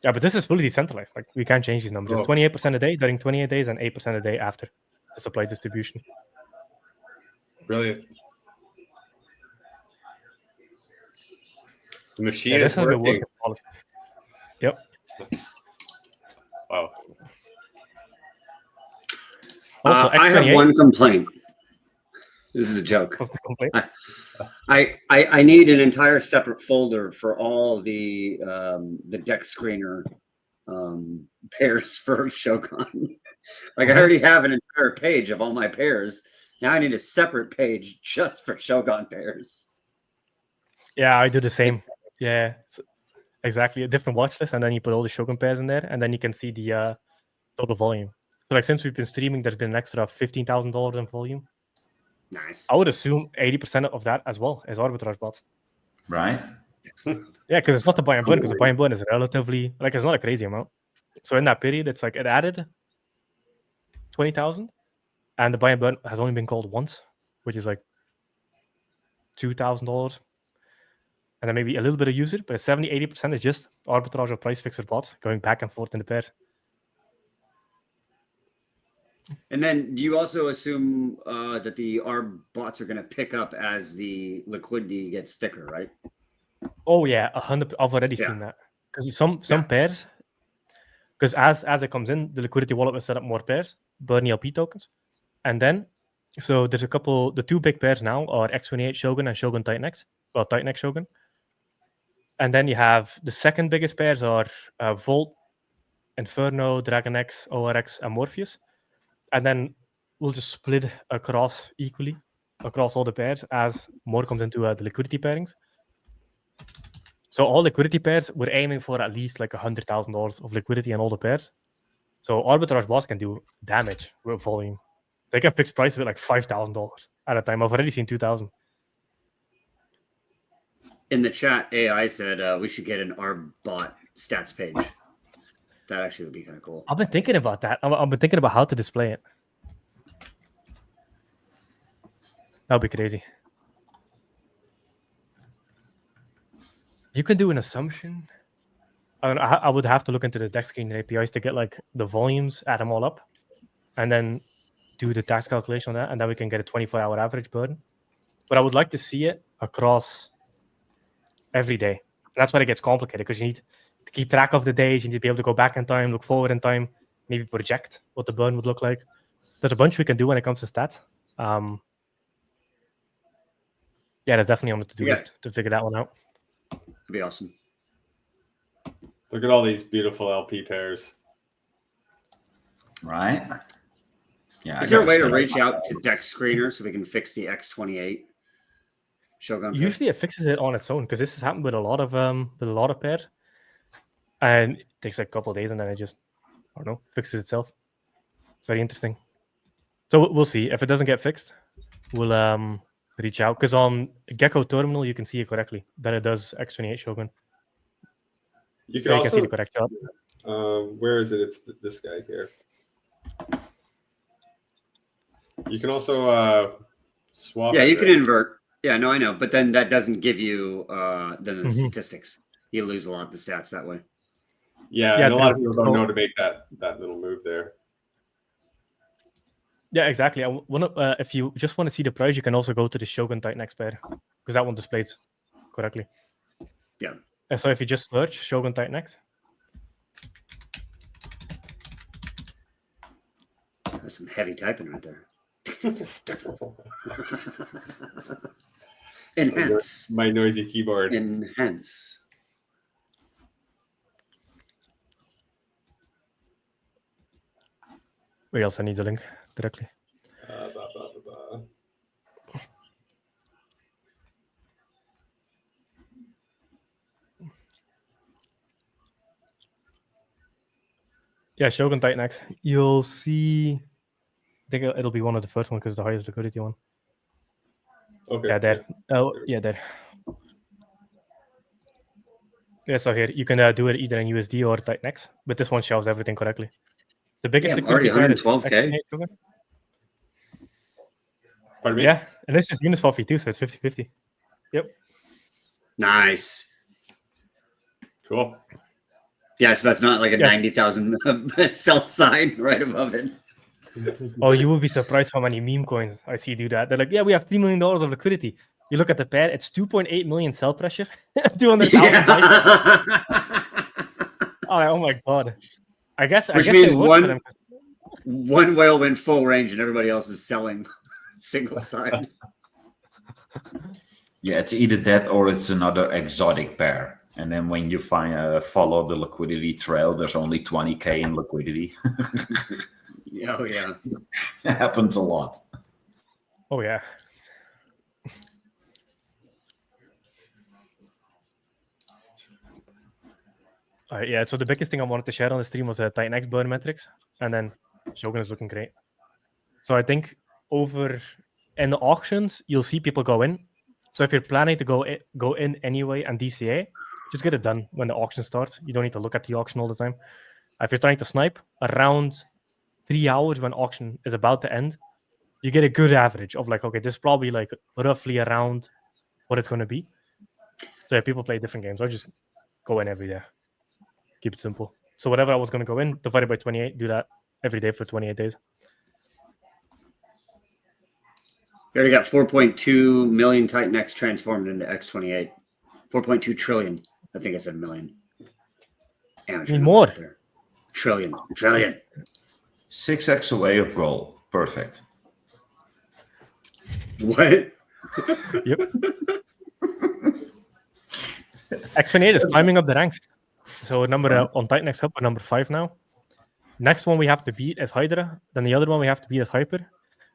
Yeah, but this is fully decentralized. Like we can't change these numbers. It's 28% a day during 28 days and 8% a day after the supply distribution. Brilliant. The machine is working. Yep. Wow. Also, I have one complaint. This is a joke. What's the complaint? I need an entire separate folder for all the deck screener pairs for Shogun. Like I already have an entire page of all my pairs. Now I need a separate page just for Shogun pairs. Yeah, I do the same. Yeah, it's exactly a different watch list, and then you put all the Shogun pairs in there, and then you can see the total volume. So like since we've been streaming, there's been an extra $15,000 in volume. Nice. I would assume 80% of that as well is arbitrage bots. Right. Yeah, because it's not the buy and burn, because the buy and burn is relatively, like, it's not a crazy amount. So in that period, it's like it added 20,000, and the buy and burn has only been called once, which is like $2,000. And then maybe a little bit of user, but 70-80% is just arbitrage or price fixer bots going back and forth in the pair. And then do you also assume that the ARB bots are going to pick up as the liquidity gets thicker, right? Oh yeah, 100. I've already seen that. Because some pairs, because as it comes in, the liquidity wallet will set up more pairs, burn LP tokens. And then, so there's the 2 big pairs now are X28 Shogun and Shogun Titan X. Well, Titan X Shogun. And then you have the second biggest pairs are Volt, Inferno, Dragon X, ORX, and Morpheus. And then we'll just split across equally across all the pairs as more comes into the liquidity pairings. So all liquidity pairs, we're aiming for at least like $100,000 of liquidity in all the pairs. So Arbitrage Boss can do damage with volume. They can fix price with like $5,000 at a time. I've already seen 2,000. In the chat, AI said we should get an Arbot stats page. That actually would be kind of cool. I've been thinking about that. I've been thinking about how to display it. That would be crazy. You can do an assumption. I would have to look into the deck screen and APIs to get like the volumes, add them all up, and then do the tax calculation on that, and then we can get a 24-hour average burn. But I would like to see it across every day. And that's where it gets complicated, because you need to keep track of the days. You need to be able to go back in time, look forward in time, maybe project what the burn would look like. There's a bunch we can do when it comes to stats. Yeah, that's definitely on the to-do list to figure that one out. That'd be awesome. Look at all these beautiful LP pairs. Right. Yeah. Is there a way to reach out to deck screener so we can fix the X28 Shogun? Usually it fixes it on its own, because this has happened with a lot of pairs, and it takes like a couple of days and then it just, I don't know, fixes itself. It's very interesting. So we'll see. If it doesn't get fixed, we'll reach out, because on Gecko Terminal you can see it correctly. Then it does X28 Shogun. You can also see the correct job. Where is it? It's this guy here. You can also swap. Yeah, you can invert. Yeah, no, I know, but then that doesn't give you the statistics. You lose a lot of the stats that way. Yeah, and a lot of people don't know to make that little move there. Yeah, exactly. If you just want to see the price, you can also go to the Shogun Titan X pair, because that one displays correctly. Yeah. And so if you just search Shogun Titan X. There's some heavy typing right there. Enhance. My noisy keyboard. Enhance. Wait, else I need the link directly. Yeah, Shogun Titan X. You'll see. I think it'll be one of the first one, because the highest liquidity one. Okay. Yeah, there. Oh, yeah, there. Yeah, so here you can do it either in USD or Titan X, but this one shows everything correctly. The biggest already liquidity 112K. Pardon me? Yeah, and this is Uniswap too, so it's 50-50. Yep. Nice. Cool. Yeah, so that's not like a 90,000 sell sign right above it. Oh, you will be surprised how many meme coins I see do that. They're like, yeah, we have $3 million of liquidity. You look at the pair, it's 2.8 million sell pressure, 200,000. Yeah. Oh my god! I guess means it works for them. One whale went full range and everybody else is selling single side. Yeah, it's either that or it's another exotic pair. And then when you follow the liquidity trail, there's only 20K in liquidity. Oh yeah, it happens a lot. Oh yeah. All right, yeah. So the biggest thing I wanted to share on the stream was Titan X burn metrics, and then Shogun is looking great. So I think over in the auctions, you'll see people go in. So if you're planning to go in anyway and DCA, just get it done when the auction starts. You don't need to look at the auction all the time. If you're trying to snipe, around 3 hours when auction is about to end, you get a good average of like, okay, this is probably like roughly around what it's going to be. So yeah, people play different games. I just go in every day. Keep it simple. So whatever I was going to go in, divided by 28, do that every day for 28 days. We already got 4.2 million Titan X transformed into X28. 4.2 trillion. I think I said million. Need more. Trillion. 6x away of goal. Perfect. What? Yep. X28 is climbing up the ranks. So number on Titan X Hub, we're number 5 now. Next one we have to beat is Hydra. Then the other one we have to beat is Hyper.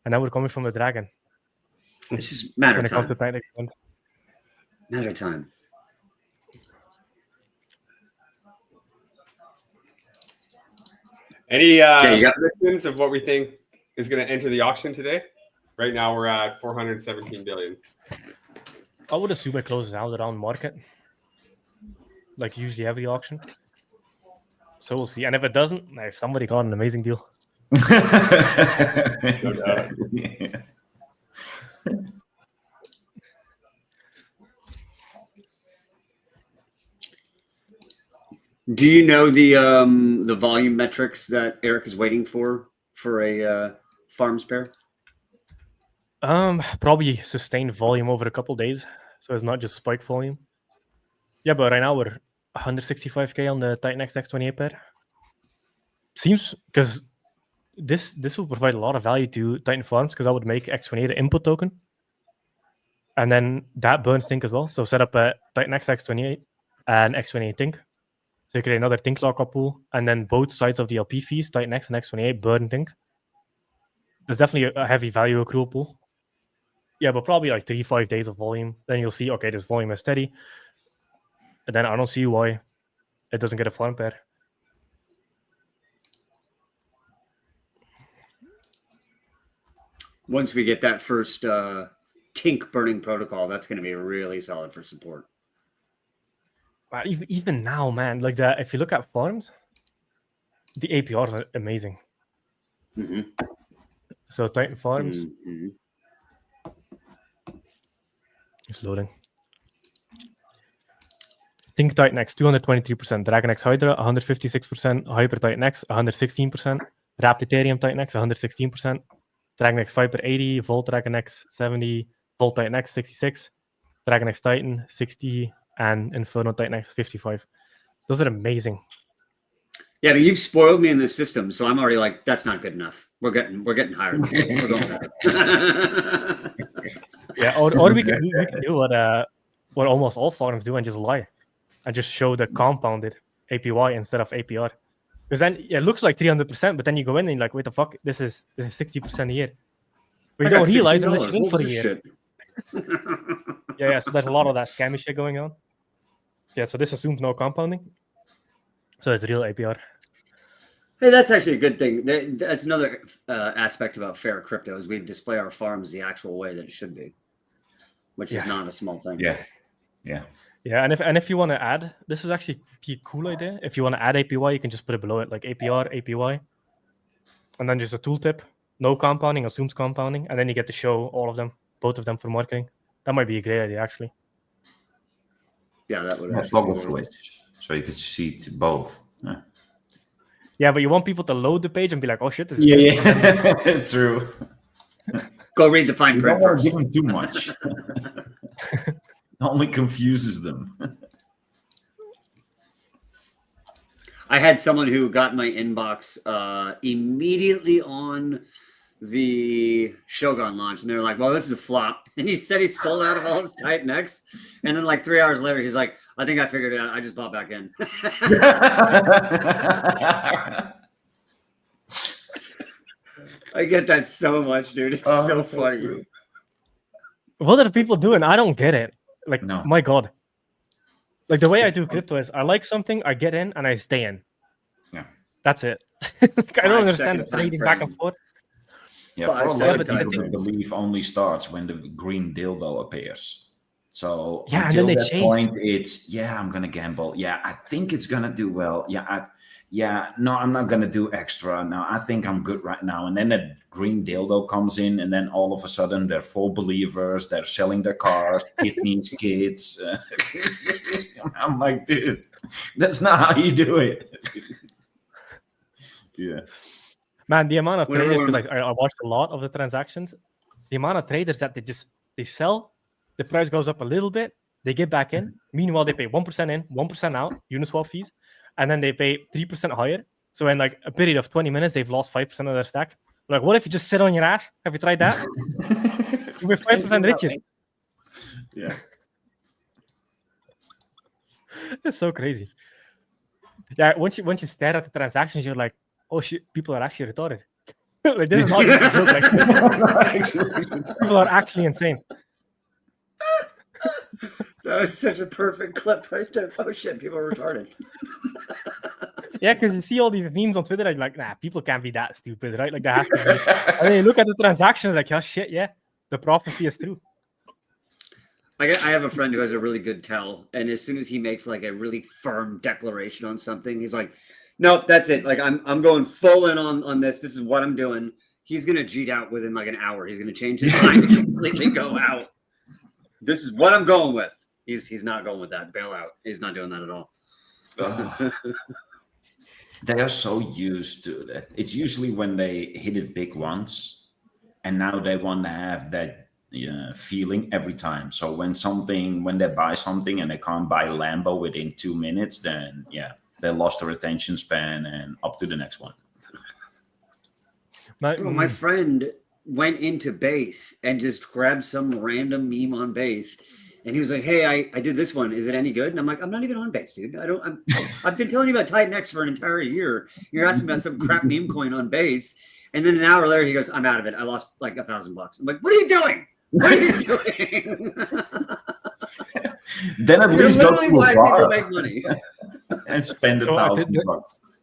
And now we're coming from the Dragon. It's just matter When of it comes to time. Titan X. Matter of time. Any you got- predictions of what we think is going to enter the auction today? Right now we're at 417 billion. I would assume it closes out around market, like usually every auction. So we'll see. And if it doesn't, if somebody got an amazing deal. Exactly. Do you know the volume metrics that Eric is waiting for a farms pair? Probably sustained volume over a couple days, so it's not just spike volume. Yeah, but right now we're 165k on the Titan X28 pair. Seems because this will provide a lot of value to Titan farms because I would make X28 an input token, and then that burns Tink as well. So set up a Titan X28 and X28 Tink. So you create another Tink lockup pool, and then both sides of the LP fees, Titan X and X28, burn Tink. There's definitely a heavy value accrual pool. Yeah, but probably like 3-5 days of volume. Then you'll see, okay, this volume is steady. And then I don't see why it doesn't get a farm pair. Once we get that first Tink burning protocol, that's going to be really solid for support. Even now, man, like that. If you look at farms, the APRs are amazing. Mm-hmm. So Titan farms, Mm-hmm. it's loading. Tink Titan X 223%, Dragon X Hydra 156%, Hyper Titan X 116%, Raptitarium Titan X 116%, Dragon X Viper 80, Volt Dragon X 70, Volt Titan X 66, Dragon X Titan 60, and Inferno Titan X 55. Those are amazing. Yeah, but you've spoiled me in this system, so I'm already like, that's not good enough. We're getting higher. We're going better. Yeah, or we can do what almost all farms do and just lie and just show the compounded APY instead of APR. Because then it looks like 300%, but then you go in and you're like, wait the fuck, this is 60% a year. But you don't realize unless you're in for a year. Yeah, so there's a lot of that scammy shit going on. Yeah, so this assumes no compounding. So it's real APR. Hey, that's actually a good thing. That's another aspect about fair crypto is we display our farms the actual way that it should be, which is not a small thing. Yeah. And if you want to add, this is actually a cool idea. If you want to add APY, you can just put it below it, like APR, APY, and then just a tooltip. No compounding, assumes compounding, and then you get to show all of them, both of them for marketing. That might be a great idea, actually. Yeah, that would actually toggle be switch, so you could see both. Yeah, but you want people to load the page and be like, "Oh shit, this is Yeah, true. Go read the fine print first. Give them too much. Only confuses them. I had someone who got my inbox immediately on the Shogun launch, and they're like, "Well, this is a flop." And he said he sold out of all his Titan X, and then like 3 hours later, he's like, "I think I figured it out. I just bought back in." I get that so much, dude. It's so funny. What are people doing? I don't get it. Like, No. My God. Like the way I do crypto is I like something, I get in, and I stay in. Yeah. That's it. Like, I don't 5 understand the second trading time back frame. and forth. Yeah, Well, for a I've lot said of it, I people, the think- belief only starts when the green dildo appears. So Yeah, and until then they that chase. point, it's I'm gonna gamble. Yeah, I think it's gonna do well. No, I'm not gonna do extra. No, I think I'm good right now. And then a green dildo comes in, and then all of a sudden they're full believers. They're selling their cars, kidneys, kids. I'm like, dude, that's not how you do it. Yeah. Man, the amount of Whenever traders, because I watched a lot of the transactions, the amount of traders that they sell, the price goes up a little bit, they get back in. Meanwhile, they pay 1% in, 1% out, Uniswap fees, and then they pay 3% higher. So in like a period of 20 minutes, they've lost 5% of their stack. Like, what if you just sit on your ass? Have you tried that? You're 5% richer. Yeah. It's so crazy. Yeah, once you stare at the transactions, you're like, oh shit, people are actually retarded. Like, this is not just a joke. Like, people are actually insane. That was such a perfect clip right there. Oh shit, people are retarded. Yeah, because you see all these memes on Twitter, like, nah, people can't be that stupid, right? Like, there has to be. And then you look at the transactions, like, oh shit, yeah, the prophecy is true. I have a friend who has a really good tell, and as soon as he makes like a really firm declaration on something, he's like, "Nope, that's it. Like I'm going full in on this. This is what I'm doing." He's gonna cheat out within like an hour. He's gonna change his mind and completely go out. This is what I'm going with. He's not going with that bailout. He's not doing that at all. They are so used to that. It's usually when they hit it big once, and now they want to have that feeling every time. So when they buy something and they can't buy Lambo within 2 minutes, then yeah, they lost their attention span and up to the next one. Bro, my friend went into base and just grabbed some random meme on base, and he was like, "Hey, I did this one. Is it any good?" And I'm like, "I'm not even on base, dude. I've been telling you about Titan X for an entire year. You're asking about some crap meme coin on base." And then an hour later, he goes, "I'm out of it. I lost like $1,000." I'm like, "What are you doing? What are you doing?" Then at least literally why people make money and spend $1,000.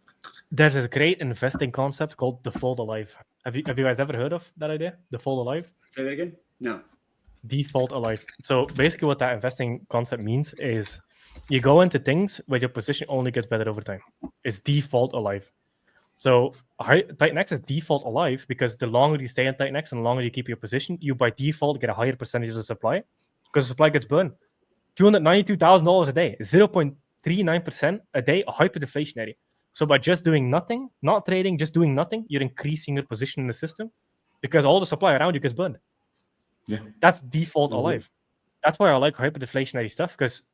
There's this great investing concept called default alive. Have you guys ever heard of that idea? Default alive? Say that again? No. Default alive. So basically what that investing concept means is you go into things where your position only gets better over time. It's default alive. So Titan X is default alive because the longer you stay in Titan X and the longer you keep your position, you by default get a higher percentage of the supply because the supply gets burned. $292,000 a day, 0.39% a day, hyperdeflationary. So by just doing nothing, not trading, just doing nothing, you're increasing your position in the system because all the supply around you gets burned. Yeah, that's default alive. That's why I like hyperdeflationary stuff because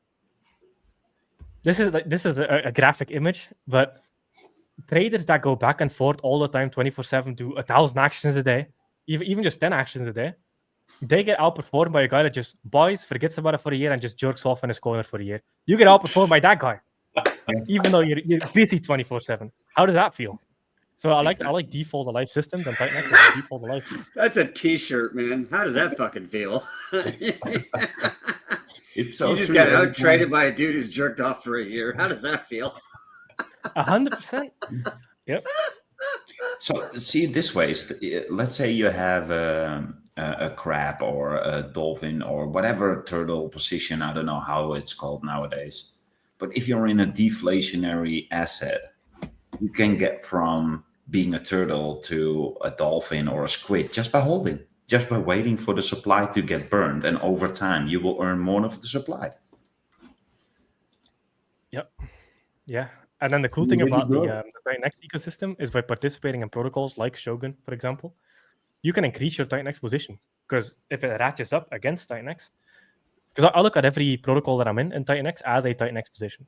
this is a graphic image, but traders that go back and forth all the time, 24/7, do 1,000 actions a day, even just 10 actions a day, they get outperformed by a guy that just buys, forgets about it for a year, and just jerks off in his corner for a year. You get outperformed by that guy, even though you're busy 24/7. How does that feel? So I like default alive systems, and Titan X is default alive. That's a T-shirt, man. How does that fucking feel? It's so you just got out traded by a dude who's jerked off for a year. How does that feel? 100%. Yep. So see it this way. Let's say you have a crab or a dolphin or whatever turtle position. I don't know how it's called nowadays. But if you're in a deflationary asset, you can get from being a turtle to a dolphin or a squid just by holding, just by waiting for the supply to get burned. And over time, you will earn more of the supply. Yep. Yeah. And then the cool thing about the Titan X ecosystem is by participating in protocols like Shogun, for example, you can increase your Titan X position because if it ratchets up against Titan X, because I look at every protocol that I'm in Titan X as a Titan X position.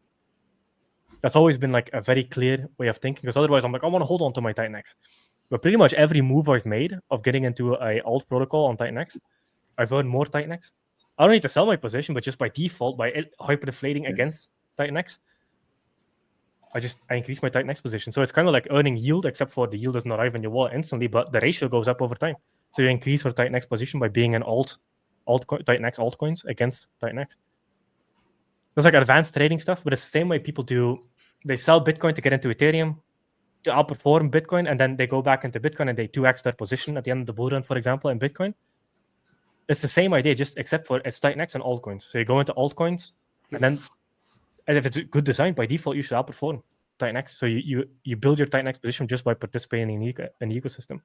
That's always been like a very clear way of thinking because otherwise I'm like, I want to hold on to my Titan X. But pretty much every move I've made of getting into a alt protocol on Titan X, I've earned more Titan X. I don't need to sell my position, but just by default, by hyperdeflating against Titan X, I increase my Titan X position. So it's kind of like earning yield, except for the yield doesn't arrive in your wallet instantly, but the ratio goes up over time. So you increase your Titan X position by being an Titan X altcoins against Titan X. There's like advanced trading stuff, but it's the same way people do. They sell Bitcoin to get into Ethereum to outperform Bitcoin, and then they go back into Bitcoin and they 2x their position at the end of the bull run, for example, in Bitcoin. It's the same idea, just except for it's Titan X and altcoins. So you go into altcoins, and if it's a good design, by default, you should outperform Titan X. So you build your Titan X position just by participating in the ecosystem.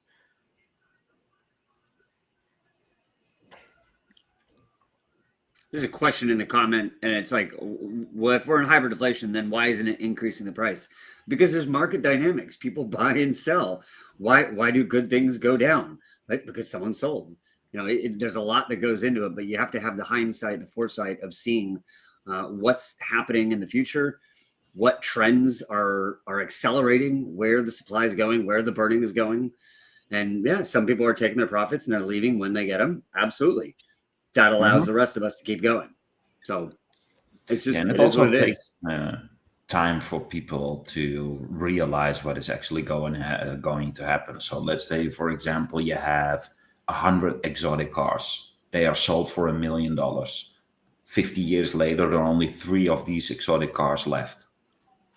There's a question in the comment, and it's like, well, if we're in hyperdeflation, then why isn't it increasing the price? Because there's market dynamics. People buy and sell. Why do good things go down? Right? Because someone sold. You know, there's a lot that goes into it, but you have to have the hindsight, the foresight of seeing what's happening in the future, what trends are accelerating, where the supply is going, where the burning is going. And yeah, some people are taking their profits and they're leaving when they get them. Absolutely. That allows the rest of us to keep going. So It's just And it it is what also it takes is. time for people to realize what is actually going to happen. So let's say, for example, you have 100 exotic cars. They are sold for $1 million. 50 years later, there are only 3 of these exotic cars left.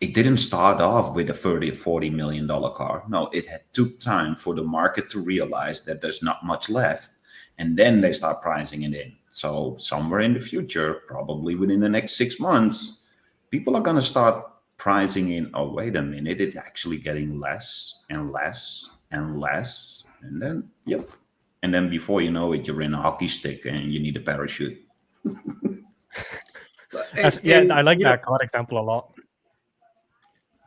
It didn't start off with a $30 or $40 million car. No, it took time for the market to realize that there's not much left. And then they start pricing it in. So somewhere in the future, probably within the next 6 months, people are going to start pricing in, oh, wait a minute, it's actually getting less and less and less. And then, yep. And then before you know it, you're in a hockey stick and you need a parachute. I like that car example a lot.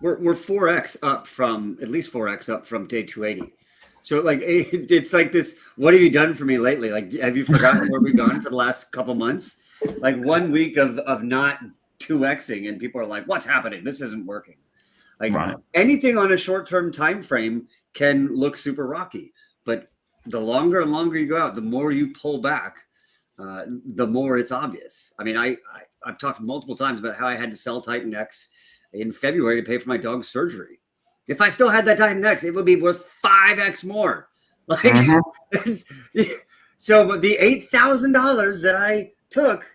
We're 4x up from at least 4x up from day 280. So like it's like this. What have you done for me lately? Like, have you forgotten where we've gone for the last couple months? Like 1 week of not 2xing, and people are like, "What's happening? This isn't working." Like anything on a short-term time frame can look super rocky, but the longer and longer you go out, the more you pull back, the more it's obvious. I mean, I've talked multiple times about how I had to sell Titan X in February to pay for my dog's surgery. If I still had that Titan X, it would be worth 5x more. Like, so the $8,000 that I took,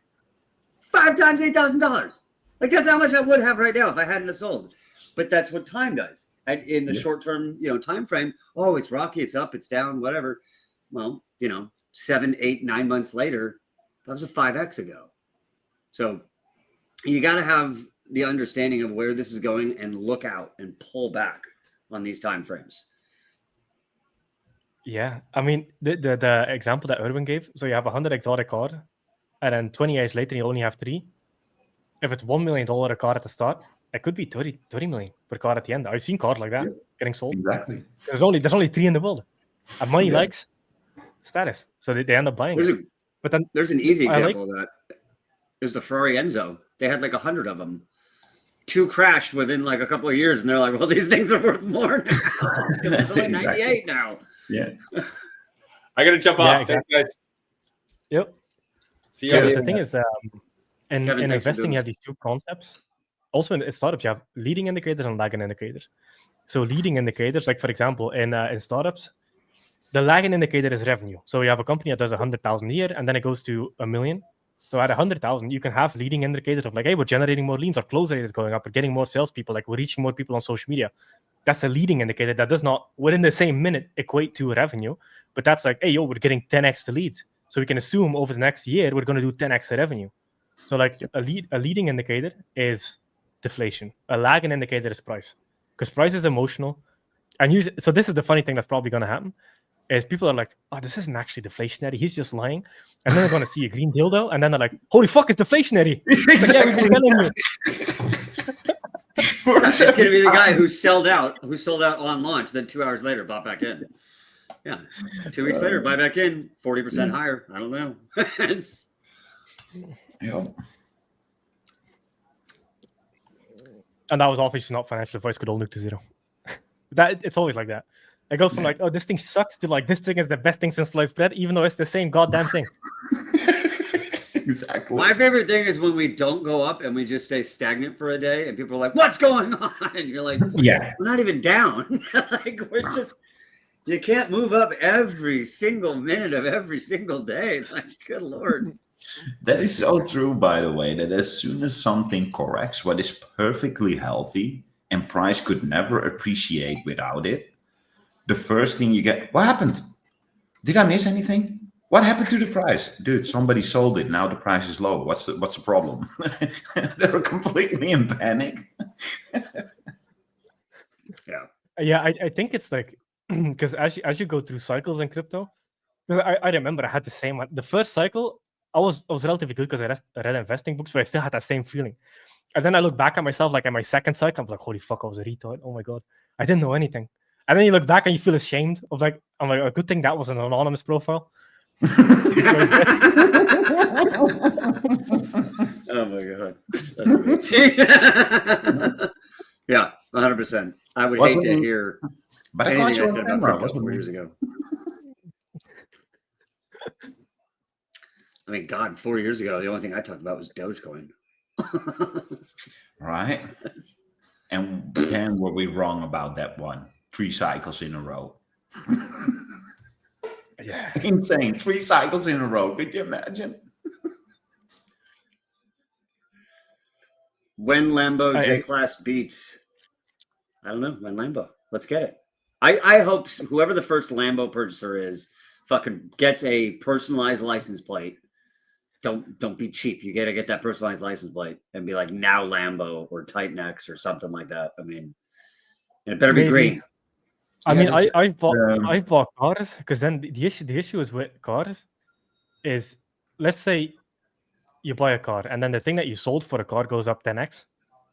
5 times $8,000. Like that's how much I would have right now if I hadn't sold. But that's what time does. And in the short term, time frame. Oh, it's rocky, it's up, it's down, whatever. Well, 7, 8, 9 months later, that was a 5x ago. So you got to have the understanding of where this is going and look out and pull back on these time frames. Yeah, I mean the example that Erwin gave. So you have 100 exotic cars, and then 20 years later you only have 3. If it's $1 million a car at the start, it could be 30 million per car at the end. I've seen cars like that getting sold. Exactly. There's only 3 in the world, and money likes status, so they end up buying it. But then there's an easy example of that. There's the Ferrari Enzo. They had like 100 of them. 2 crashed within like a couple of years, and they're like, "Well, these things are worth more now. It's only 98 now." Yeah. I gotta jump off. Exactly. Thanks, guys. Yep. See you. The thing is, in investing, you have these 2 concepts. Also, in startups, you have leading indicators and lagging indicators. So, leading indicators, like for example, in startups, the lagging indicator is revenue. So, you have a company that does 100,000 a year, and then it goes to $1 million. So, at 100,000, you can have leading indicators of like, hey, we're generating more leads, our close rate is going up, we're getting more salespeople, like we're reaching more people on social media. That's a leading indicator that does not, within the same minute, equate to revenue. But that's like, hey, we're getting 10x the leads. So we can assume over the next year, we're going to do 10x the revenue. So like a leading indicator is deflation. A lagging indicator is price. Because price is emotional. And so this is the funny thing that's probably going to happen, is people are like, oh, this isn't actually deflationary. He's just lying. And then they're going to see a green dildo. And then they're like, holy fuck, it's deflationary. It's like, yeah, we've been telling you. It's going to be the guy who sold out on launch, then 2 hours later bought back in. Yeah, 2 weeks later, buy back in, 40% higher. I don't know. And that was obviously not financial advice. Could all nuke to 0. It's always like that. It goes from like, oh, this thing sucks to like, this thing is the best thing since sliced bread, even though it's the same goddamn thing. Exactly. My favorite thing is when we don't go up and we just stay stagnant for a day, and people are like, "What's going on?" And you're like, "Yeah, we're not even down. Like we're just." You can't move up every single minute of every single day. Like, good Lord. That is so true, by the way, that as soon as something corrects what is perfectly healthy and price could never appreciate without it, the first thing you get, what happened? Did I miss anything? What happened to the price? Dude, somebody sold it. Now the price is low. What's the problem? They're completely in panic. Yeah, I think it's like, because as you go through cycles in crypto, because I remember I had the same one. The first cycle, I was relatively good because I read investing books, but I still had that same feeling. And then I look back at myself, like at my second cycle, I'm like, holy fuck, I was a retard. Oh my god, I didn't know anything. And then you look back and you feel ashamed of like, I'm like, a good thing that was an anonymous profile. Oh my god, that's amazing. Yeah, 100%. I would hate to hear. But I caught you on camera. Crypto 4 years ago. I mean, God, 4 years ago, the only thing I talked about was Dogecoin. Right. And then were we wrong about that one? 3 cycles in a row. Yeah. Insane. 3 cycles in a row. Could you imagine? When Lambo J-Class beats, I don't know, when Lambo. Let's get it. I hope whoever the first Lambo purchaser is fucking gets a personalized license plate. Don't be cheap. You gotta get that personalized license plate and be like now Lambo or Titan X or something like that. I mean, and it better be green. I mean, I bought cars because then the issue is with cars is, let's say you buy a car and then the thing that you sold for a car goes up 10x,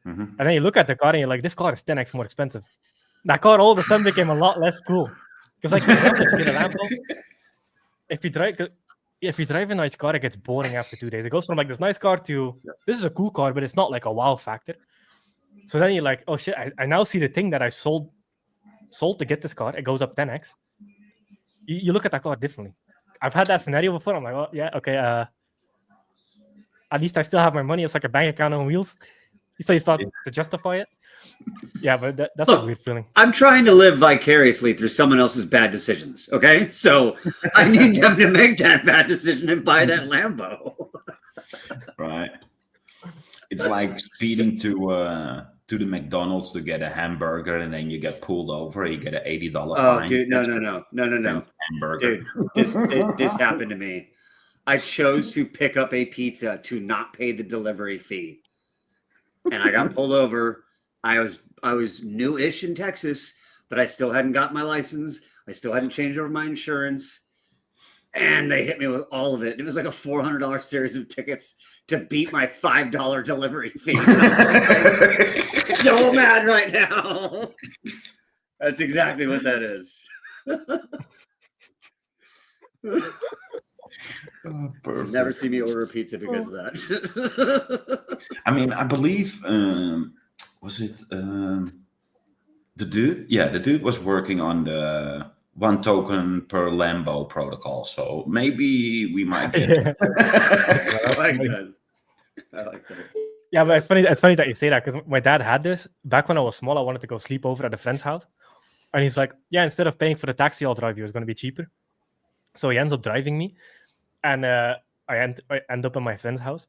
and then you look at the car and you're like, this car is 10x more expensive. That car all of a sudden became a lot less cool. Because, like, for example, if you get a Lambo, if you drive a nice car, it gets boring after 2 days. It goes from like this nice car to this is a cool car, but it's not like a wow factor. So then you're like, oh shit, I now see the thing that I sold to get this car. It goes up 10x. You look at that car differently. I've had that scenario before. I'm like, oh yeah, okay. At least I still have my money. It's like a bank account on wheels. So you start to justify it. Yeah, but that's a weird feeling. I'm trying to live vicariously through someone else's bad decisions. Okay, so I need them to make that bad decision and buy that Lambo. Right. It's like speeding to the McDonald's to get a hamburger, and then you get pulled over. You get an $80 fine. Oh, dude, no. Hamburger. Dude, this happened to me. I chose to pick up a pizza to not pay the delivery fee, and I got pulled over. I was new-ish in Texas, but I still hadn't got my license. I still hadn't changed over my insurance, and they hit me with all of it. It was like a $400 series of tickets to beat my $5 delivery fee. So mad right now. That's exactly what that is. Perfect. Never see me order a pizza because of that. I mean, I believe was it the dude? Yeah, the dude was working on the 1 token per Lambo protocol. So maybe we might get I like that. Yeah, but it's funny that you say that, because my dad had this back when I was small. I wanted to go sleep over at a friend's house, and he's like, yeah, instead of paying for the taxi, I'll drive you. It's going to be cheaper. So he ends up driving me, and I end up in my friend's house.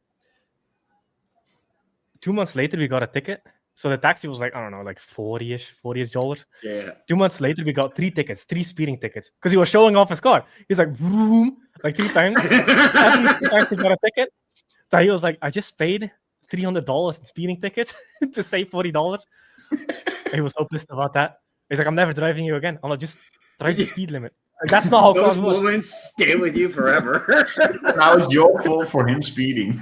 2 months later, we got a ticket. So the taxi was like, I don't know, like $40-ish dollars. Yeah. 2 months later, we got 3 tickets, 3 speeding tickets, because he was showing off his car. He's like, vroom, like 3 times. Every 3 times he got a ticket. So he was like, I just paid $300 in speeding tickets to save $40. He was so pissed about that. He's like, I'm never driving you again. I'm like, just drive the speed limit. Like, that's not how those cars work. moments stay with you forever. Now it's your fault for him speeding.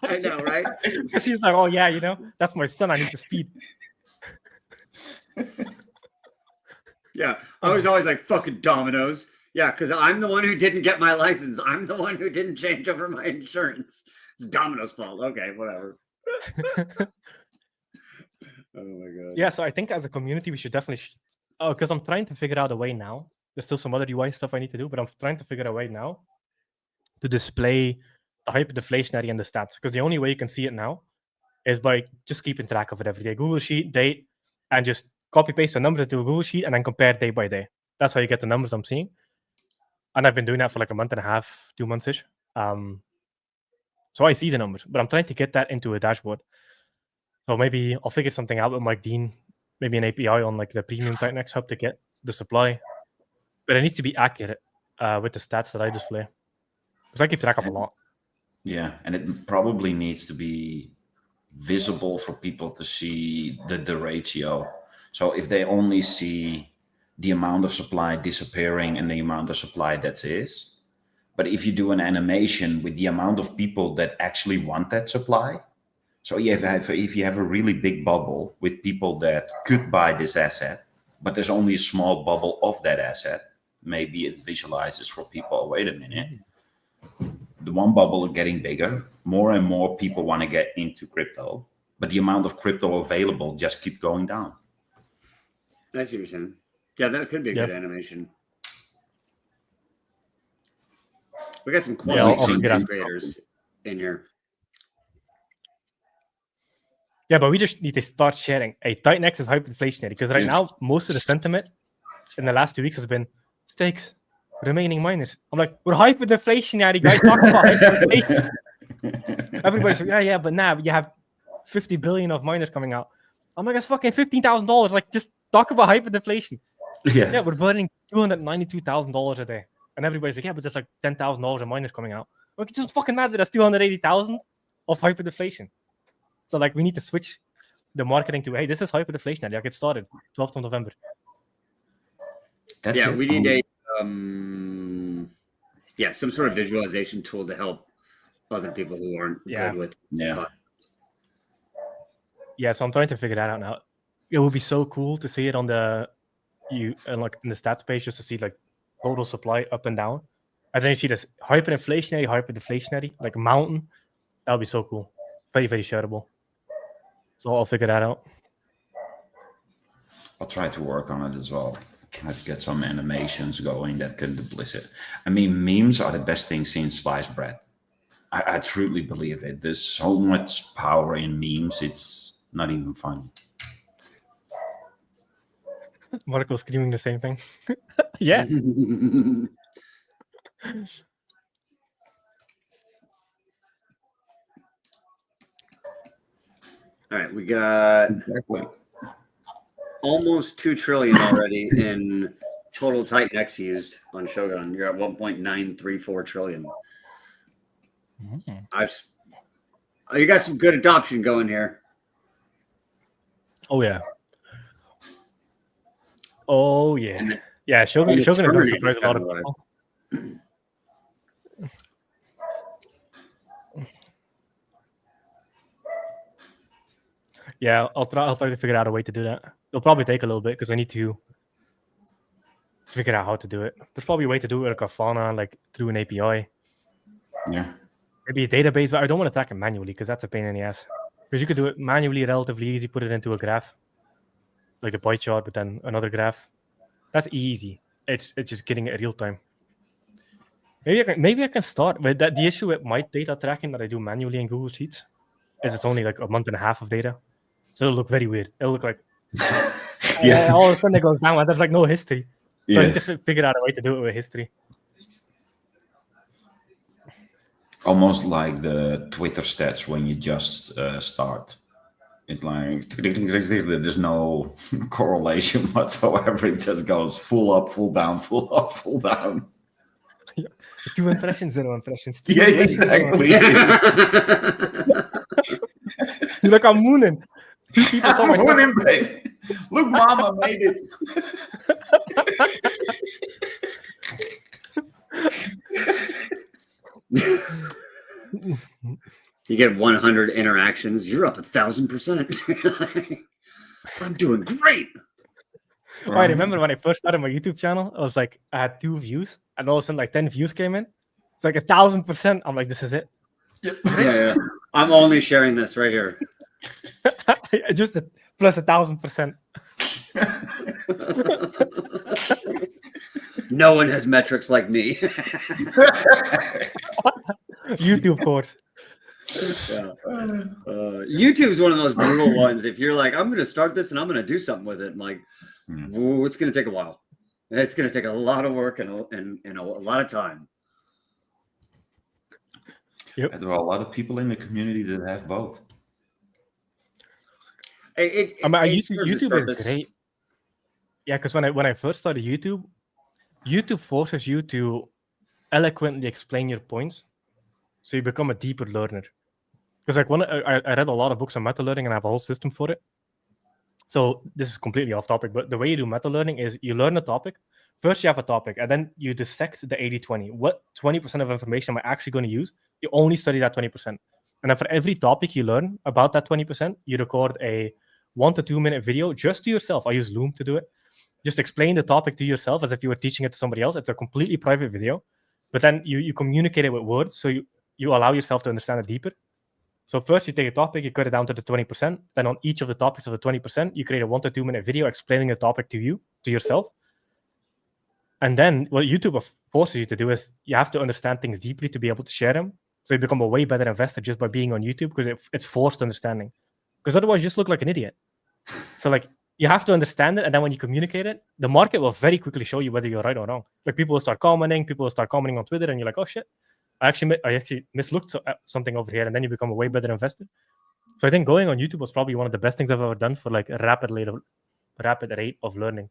I know, right? Because he's like, oh yeah, you know, that's my son. I need to speed. Yeah, I was always like, fucking Domino's. Yeah, because I'm the one who didn't get my license. I'm the one who didn't change over my insurance. It's Domino's fault. Okay, whatever. Oh my god. Yeah, so I think as a community, we should definitely. Because I'm trying to figure out a way now. There's still some other UI stuff I need to do, but I'm trying to figure out a way now to display the hyperdeflationary and the stats. Because the only way you can see it now is by just keeping track of it every day. Google Sheet, date, and just copy paste the numbers into a Google Sheet and then compare day by day. That's how you get the numbers I'm seeing. And I've been doing that for like a month and a half, 2 months-ish. So I see the numbers, but I'm trying to get that into a dashboard. So maybe I'll figure something out with Mike Dean, maybe an API on like the premium Titan X hub to get the supply. But it needs to be accurate with the stats that I display. Because I keep track of a lot. Yeah, and it probably needs to be visible for people to see the ratio. So if they only see the amount of supply disappearing and the amount of supply that is, but if you do an animation with the amount of people that actually want that supply, so if you have a really big bubble with people that could buy this asset, but there's only a small bubble of that asset, maybe it visualizes for people, wait a minute, the one bubble is getting bigger, more and more people want to get into crypto, but the amount of crypto available just keep going down. I see what you're saying. Yeah, that could be a good animation. We got some quality content creators in here. Yeah, but we just need to start sharing. Hey, Titan X is hyperinflationary because right now most of the sentiment in the last 2 weeks has been stakes, remaining miners. I'm like, we're hyperinflationary, guys. Talk about hyperinflation. Everybody's like, yeah, but now you have 50 billion of miners coming out. I'm like, that's fucking $15,000. Like, just talk about hyperinflation. Yeah, we're burning $292,000 a day. And everybody's like, yeah, but there's like $10,000 of miners coming out. Like, it doesn't fucking matter. That's 280,000 of hyperinflation. So, like, we need to switch the marketing to, hey, this is hyperinflation. Like, it started 12th of November. We need a some sort of visualization tool to help other people who aren't good with. Yeah, so I'm trying to figure that out now. It would be so cool to see it on like in the stats page, just to see like total supply up and down, and then you see this hyperinflationary, like mountain. That would be so cool. Very, very shareable. So I'll figure that out. I'll try to work on it as well. Try to get some animations going that can duplicate it. I mean, memes are the best thing since sliced bread. I truly believe it. There's so much power in memes. It's not even funny. Marco screaming the same thing. Yeah. All right, we got almost 2 trillion already in total Titan X used on Shogun. You're at 1.934 trillion. You got some good adoption going here. Oh yeah. Yeah, Shogun is going to surprise a lot of people. Yeah, I'll try to figure out a way to do that. It'll probably take a little bit because I need to figure out how to do it. There's probably a way to do it like a Grafana, like through an API. Yeah. Maybe a database, but I don't want to track it manually because that's a pain in the ass. Because you could do it manually, relatively easy, put it into a graph, like a pie chart, but then another graph. That's easy. It's just getting it real time. Maybe I can start with that. The issue with my data tracking that I do manually in Google Sheets is it's only like a month and a half of data. So it'll look very weird. It'll look like all of a sudden it goes down and there's like no history. So I need to figure out a way to do it with history. Almost like the Twitter stats when you just start. It's like there's no correlation whatsoever. It just goes full up, full down, full up, full down. 2 impressions, 0 impressions. Yeah, exactly. You're like, I'm mooning. 2 people saw my mooning, babe. Look, Mama made it. You get 100 interactions. You're up 1,000%. I'm doing great. Oh, I remember when I first started my YouTube channel, I was like, I had 2 views, and all of a sudden, like 10 views came in. It's like 1,000%. I'm like, this is it. Yep. Yeah. I'm only sharing this right here. Just plus 1,000%. No one has metrics like me. YouTube course. Yeah. YouTube is one of the most brutal ones. If you're like, I'm going to start this and I'm going to do something with it, I'm like, ooh, it's going to take a while. It's going to take a lot of work and a lot of time. Yep. There are a lot of people in the community that have both. YouTube is great. Yeah, because when I first started YouTube forces you to eloquently explain your points, so you become a deeper learner. Because like when I read a lot of books on meta learning and I have a whole system for it. So this is completely off topic, but the way you do meta learning is you learn a topic. First, you have a topic, and then you dissect the 80-20. What 20% of information am I actually going to use? You only study that 20%. And then for every topic you learn about that 20%, you record a 1 to 2 minute video just to yourself. I use Loom to do it. Just explain the topic to yourself as if you were teaching it to somebody else. It's a completely private video, but then you communicate it with words, so you allow yourself to understand it deeper. So first you take a topic, you cut it down to the 20%. Then on each of the topics of the 20%, you create a 1 to 2 minute video explaining the topic to yourself. And then what YouTube forces you to do is you have to understand things deeply to be able to share them. So you become a way better investor just by being on YouTube because it's forced understanding. because otherwise you just look like an idiot. So like you have to understand it, and then when you communicate it, the market will very quickly show you whether you're right or wrong. Like people will start commenting on Twitter, and you're like, oh shit, I actually mislooked something over here, and then you become a way better investor. So I think going on YouTube was probably one of the best things I've ever done for like a rapid rate of learning,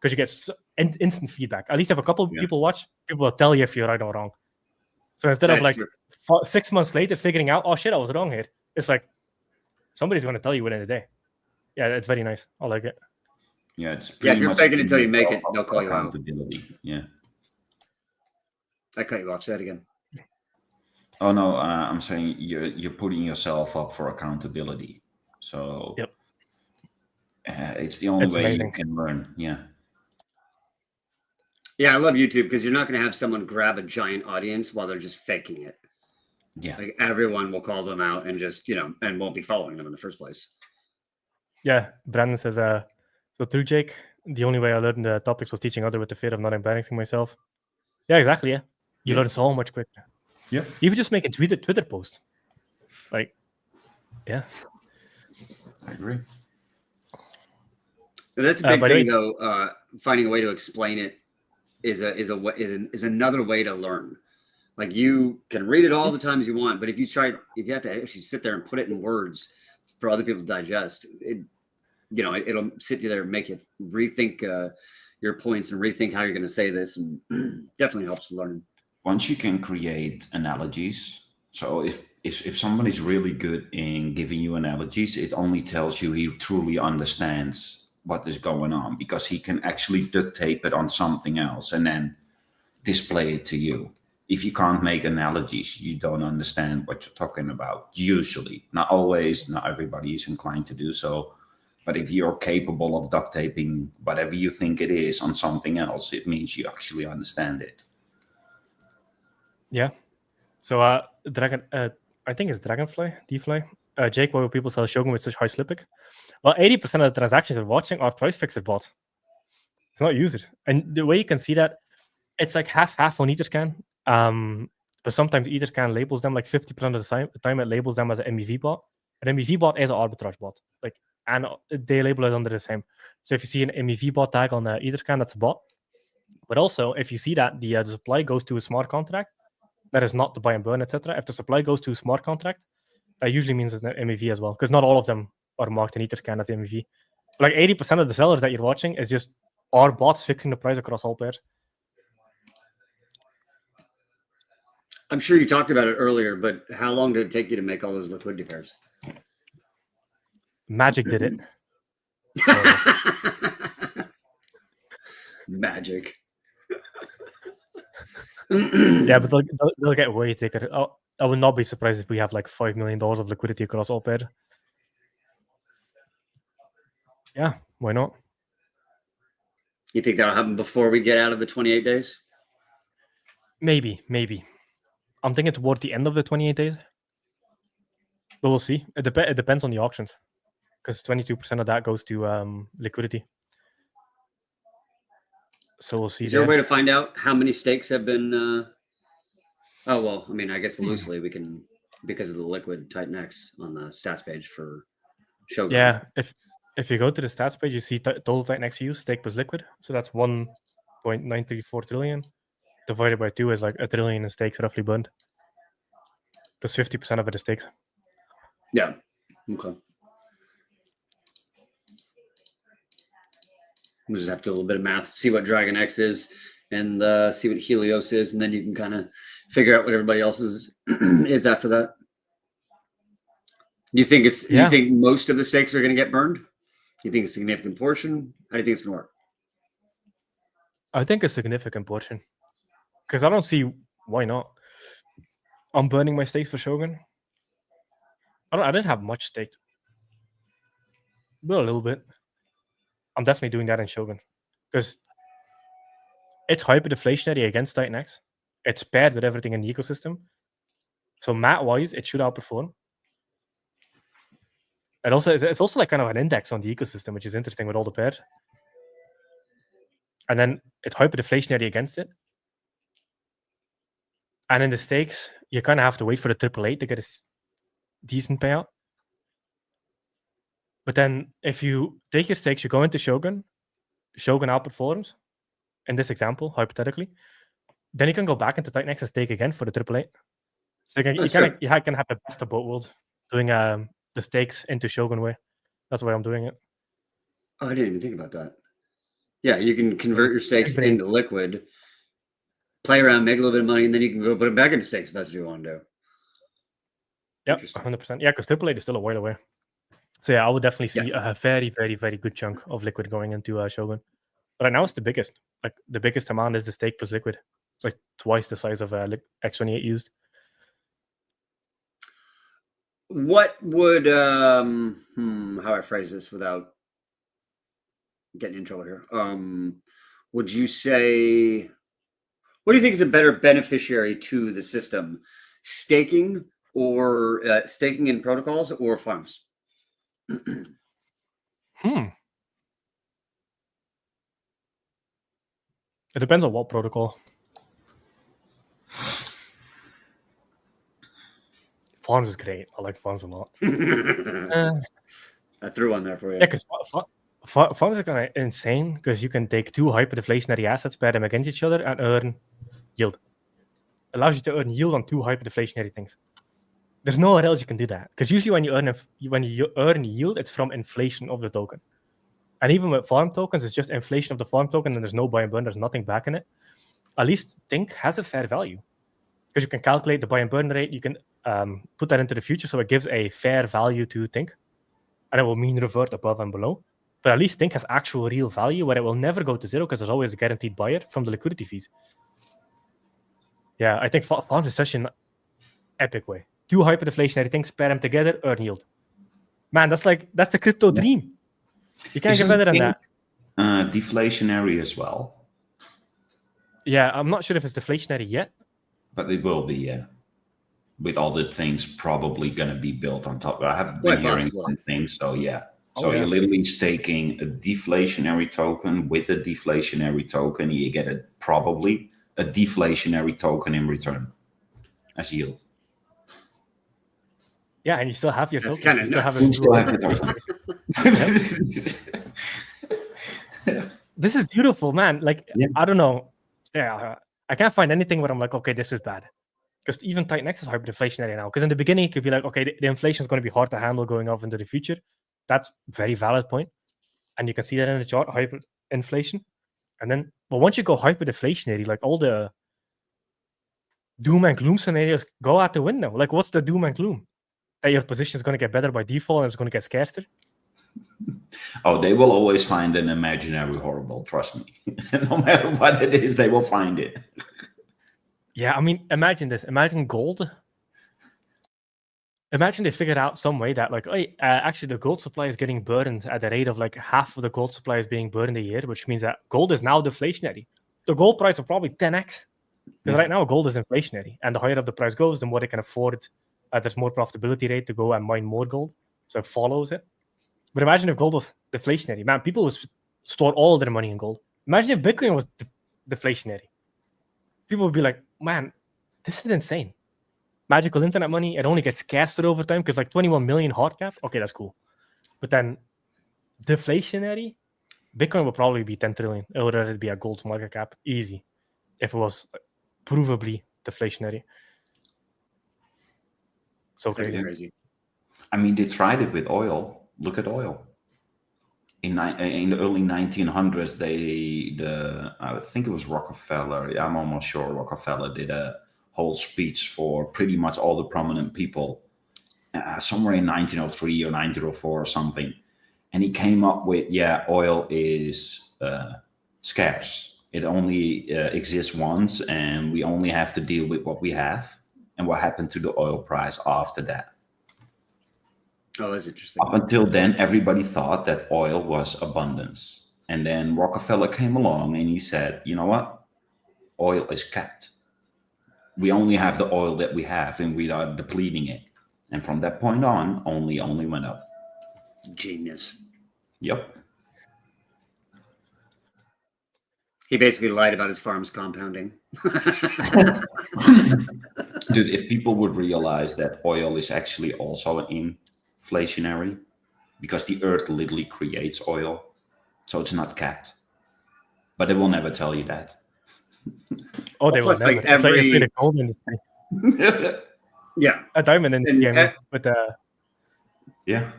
because you get instant feedback. At least if a couple people watch, people will tell you if you're right or wrong. So instead of like 6 months later figuring out, oh shit, I was wrong here, it's like somebody's going to tell you within a day. Yeah, it's very nice. I like it. Yeah, it's if you're faking until you make it, they'll call you out. Yeah. I cut you off. Say it again. Oh no, I'm saying you're putting yourself up for accountability. So yep. It's the only way you can learn. Yeah. Yeah, I love YouTube because you're not going to have someone grab a giant audience while they're just faking it. Yeah. Like everyone will call them out and just, and won't be following them in the first place. Yeah. Brandon says, so through Jake, the only way I learned the topics was teaching others with the fear of not embarrassing myself. Yeah, exactly. Yeah. You learn so much quicker. Yeah. Even just making Twitter post. Like, yeah. I agree. That's a big thing, though. Finding a way to explain it is another way to learn. Like you can read it all the times you want, but if you have to actually sit there and put it in words for other people to digest, it'll sit you there and make you rethink your points and rethink how you're going to say this, and definitely helps learn. Once you can create analogies, so if somebody's really good in giving you analogies, it only tells you he truly understands what is going on, because he can actually duct tape it on something else and then display it to you. If you can't make analogies, you don't understand what you're talking about. Usually, not always, not everybody is inclined to do so. But if you're capable of duct taping whatever you think it is on something else, it means you actually understand it. Yeah. So Dragon, I think it's Dragonfly, DFly. Jake, why will people sell Shogun with such high slip pick? Well, 80% of the transactions they're watching are price fixer bots. It's not users. And the way you can see that, it's like half on Etherscan. But sometimes Etherscan labels them like 50% of the time it labels them as an MEV bot. An MEV bot is an arbitrage bot. And they label it under the same. So if you see an MEV bot tag on Etherscan, that's a bot. But also, if you see that the supply goes to a smart contract, that is not the buy and burn, etc. If the supply goes to a smart contract, that usually means it's an MEV as well, because not all of them are marked in Etherscan as MEV. Like 80% of the sellers that you're watching is just our bots fixing the price across all pairs. I'm sure you talked about it earlier, but how long did it take you to make all those liquidity pairs? Magic did it. Magic. Yeah, but they'll get way thicker. I would not be surprised if we have like $5 million of liquidity across all pairs. Yeah, why not? You think that'll happen before we get out of the 28 days? Maybe. I'm thinking toward the end of the 28 days. But we'll see. It depends on the auctions, because 22% of that goes to liquidity. So we'll see. Is there a way to find out how many stakes have been? Oh well, I mean, I guess loosely we can, because of the liquid Titan X on the stats page for Shogun. Yeah, if you go to the stats page, you see total Titan X use stake plus liquid. So that's 1.934 trillion divided by 2 is like $1 trillion in stakes roughly burned. Because 50% of it is stakes. Yeah. Okay. We'll just have to do a little bit of math, see what Dragon X is, and see what Helios is, and then you can kind of figure out what everybody else's is after that. You think you think most of the stakes are going to get burned? You think a significant portion? How do you think it's going to work? I think a significant portion, because I don't see why not. I'm burning my stakes for Shogun. I didn't have much staked, but a little bit. I'm definitely doing that in Shogun, because it's hyperinflationary against Titan X. It's paired with everything in the ecosystem. So mat-wise, it should outperform. And also, it's also like kind of an index on the ecosystem, which is interesting with all the pairs. And then it's hyperinflationary against it. And in the stakes, you kind of have to wait for the AAA to get a decent payout. But then if you take your stakes, you go into Shogun outperforms, in this example, hypothetically, then you can go back into Titan X and stake again for the AAA. So you can have the best of both worlds, doing the stakes into Shogun way. That's why I'm doing it. Oh, I didn't even think about that. Yeah, you can convert your stakes into liquid, play around, make a little bit of money, and then you can go put them back into stakes if that's what you want to do. Yep, 100%. Yeah, because AAA is still a while away. So yeah, I would definitely see a very, very, very good chunk of liquid going into Shogun. But right now it's the biggest. Like the biggest amount is the stake plus liquid. It's like twice the size of X28 used. What would how I phrase this without getting in trouble here? Would you say, what do you think is a better beneficiary to the system, staking or staking in protocols or farms? It depends on what protocol. Farms is great. I like farms a lot. I threw one there for you. Yeah, because farms are kind of insane because you can take two hyperdeflationary assets, pair them against each other, and earn yield. Allows you to earn yield on two hyperdeflationary things. There's nowhere else you can do that because usually when you earn yield, it's from inflation of the token. And even with farm tokens, it's just inflation of the farm token, and there's no buy and burn. There's nothing back in it. At least Think has a fair value because you can calculate the buy and burn rate. You can put that into the future, so it gives a fair value to Think, and it will mean revert above and below. But at least Think has actual real value where it will never go to zero because there's always a guaranteed buyer from the liquidity fees. Yeah, I think farms is such an epic way. Two hyperdeflationary things, pair them together, earn yield. Man, that's the crypto dream. You can't get better than that. Deflationary as well. Yeah, I'm not sure if it's deflationary yet. But it will be, yeah. With all the things probably going to be built on top. I haven't been hearing some things, so yeah. So you're literally staking a deflationary token with a deflationary token. You get probably a deflationary token in return as yield. Yeah, and you still have your That's tokens. Kind of You still have your token. This is beautiful, man. Like, I don't know. Yeah, I can't find anything where I'm like, okay, this is bad. Because even Titan X is hyperdeflationary now. Because in the beginning, it could be like, okay, the inflation is going to be hard to handle going off into the future. That's a very valid point. And you can see that in the chart, hyperinflation. And then, well, once you go hyperdeflationary, like all the doom and gloom scenarios go out the window. Like, what's the doom and gloom? That your position is going to get better by default and it's going to get scarcer? Oh, they will always find an imaginary horrible, trust me. No matter what it is, they will find it. Yeah, I mean, imagine this. Imagine gold. Imagine they figured out some way that, like, actually the gold supply is getting burned at the rate of like half of the gold supply is being burned a year, which means that gold is now deflationary. The gold price will probably 10x. Because right now gold is inflationary. And the higher up the price goes, the more they can afford. There's more profitability rate to go and mine more gold. So it follows it. But imagine if gold was deflationary. Man, people would store all their money in gold. Imagine if Bitcoin was deflationary. People would be like, man, this is insane. Magical internet money, it only gets scarcer over time because like 21 million hard cap. Okay, that's cool. But then deflationary, Bitcoin would probably be 10 trillion. It would already be a gold market cap. Easy. If it was provably deflationary. So crazy. I mean, they tried it with oil. Look at oil. In the early 1900s, I think it was Rockefeller. I'm almost sure Rockefeller did a whole speech for pretty much all the prominent people somewhere in 1903 or 1904 or something. And he came up with, oil is scarce. It only exists once, and we only have to deal with what we have. And what happened to the oil price after that? Oh, that's interesting. Up until then, everybody thought that oil was abundance. And then Rockefeller came along and he said, you know what? Oil is capped. We only have the oil that we have and we are depleting it. And from that point on, only went up. Genius. Yep. He basically lied about his farm's compounding. Dude, if people would realize that oil is actually also inflationary, because the Earth literally creates oil, so it's not capped. But they will never tell you that. Oh, they will Plus, never. like, It's like every- the gold industry. Yeah, A diamond industry, I mean, with Yeah.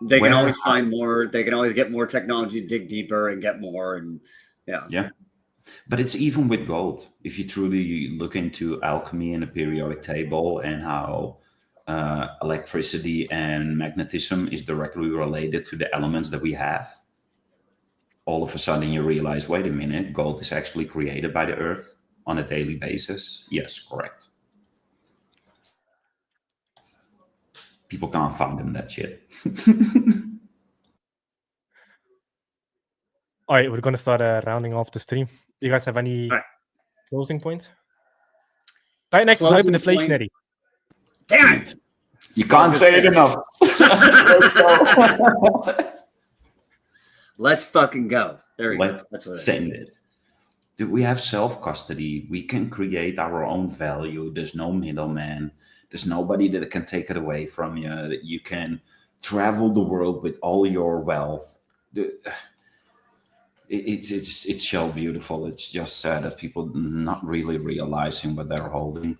they can Where- always find more. They can always get more technology, dig deeper, and get more. And Yeah. But it's even with gold. If you truly look into alchemy and the periodic table and how electricity and magnetism is directly related to the elements that we have, all of a sudden you realize, wait a minute, gold is actually created by the Earth on a daily basis. Yes, correct. People can't fathom that shit. All right, we're going to start rounding off the stream. Do you guys have any All right. closing points? Right next is Closing hyperinflationary. damn it! You can't say it enough. Let's fucking go. There we go. Let's That's what it send is. it. Do we have self-custody? We can create our own value. There's no middleman. There's nobody that can take it away from you. That you can travel the world with all your wealth. It's so beautiful. It's just sad that people not really realizing what they're holding.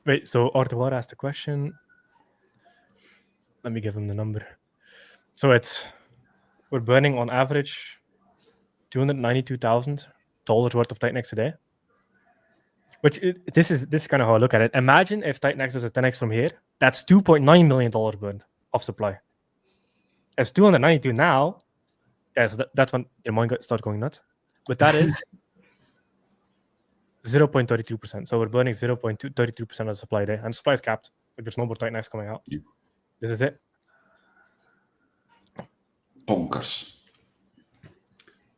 Wait, so Artewar asked a question. Let me give him the number. So we're burning on average $292,000 worth of Titanex a day. Which this is kind of how I look at it. Imagine if Titanex does a 10x from here. That's $2.9 million burned of supply. It's 292 now. Yeah, so that's when your mind starts going nuts. But that is 0.32%. So we're burning 0.32% of the supply a day. And supply is capped. Like there's no more Titanex coming out. Yeah. This is it. Bonkers.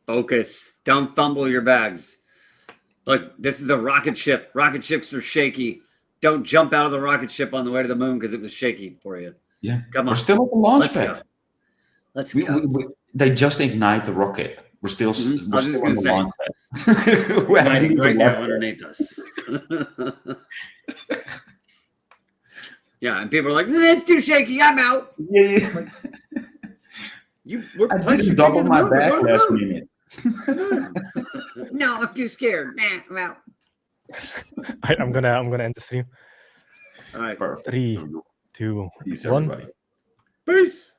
Focus. Don't fumble your bags. Look, this is a rocket ship. Rocket ships are shaky. Don't jump out of the rocket ship on the way to the moon because it was shaky for you. Yeah. Come on. We're still at the launch Let's pad. go. Let's go. They just ignite the rocket. We're still, Mhm. I we're was just still on gonna the say. launch pad. We haven't Right, even right now left underneath us. Yeah, and people are like, it's too shaky. I'm out. Yeah. We're I punching didn't double the my moon. We're back going to the last moon. minute. No, I'm too scared. Nah, I'm out. All right, I'm gonna end the stream. All right. Perfect. 3, 2, Peace, 1. everybody. Peace.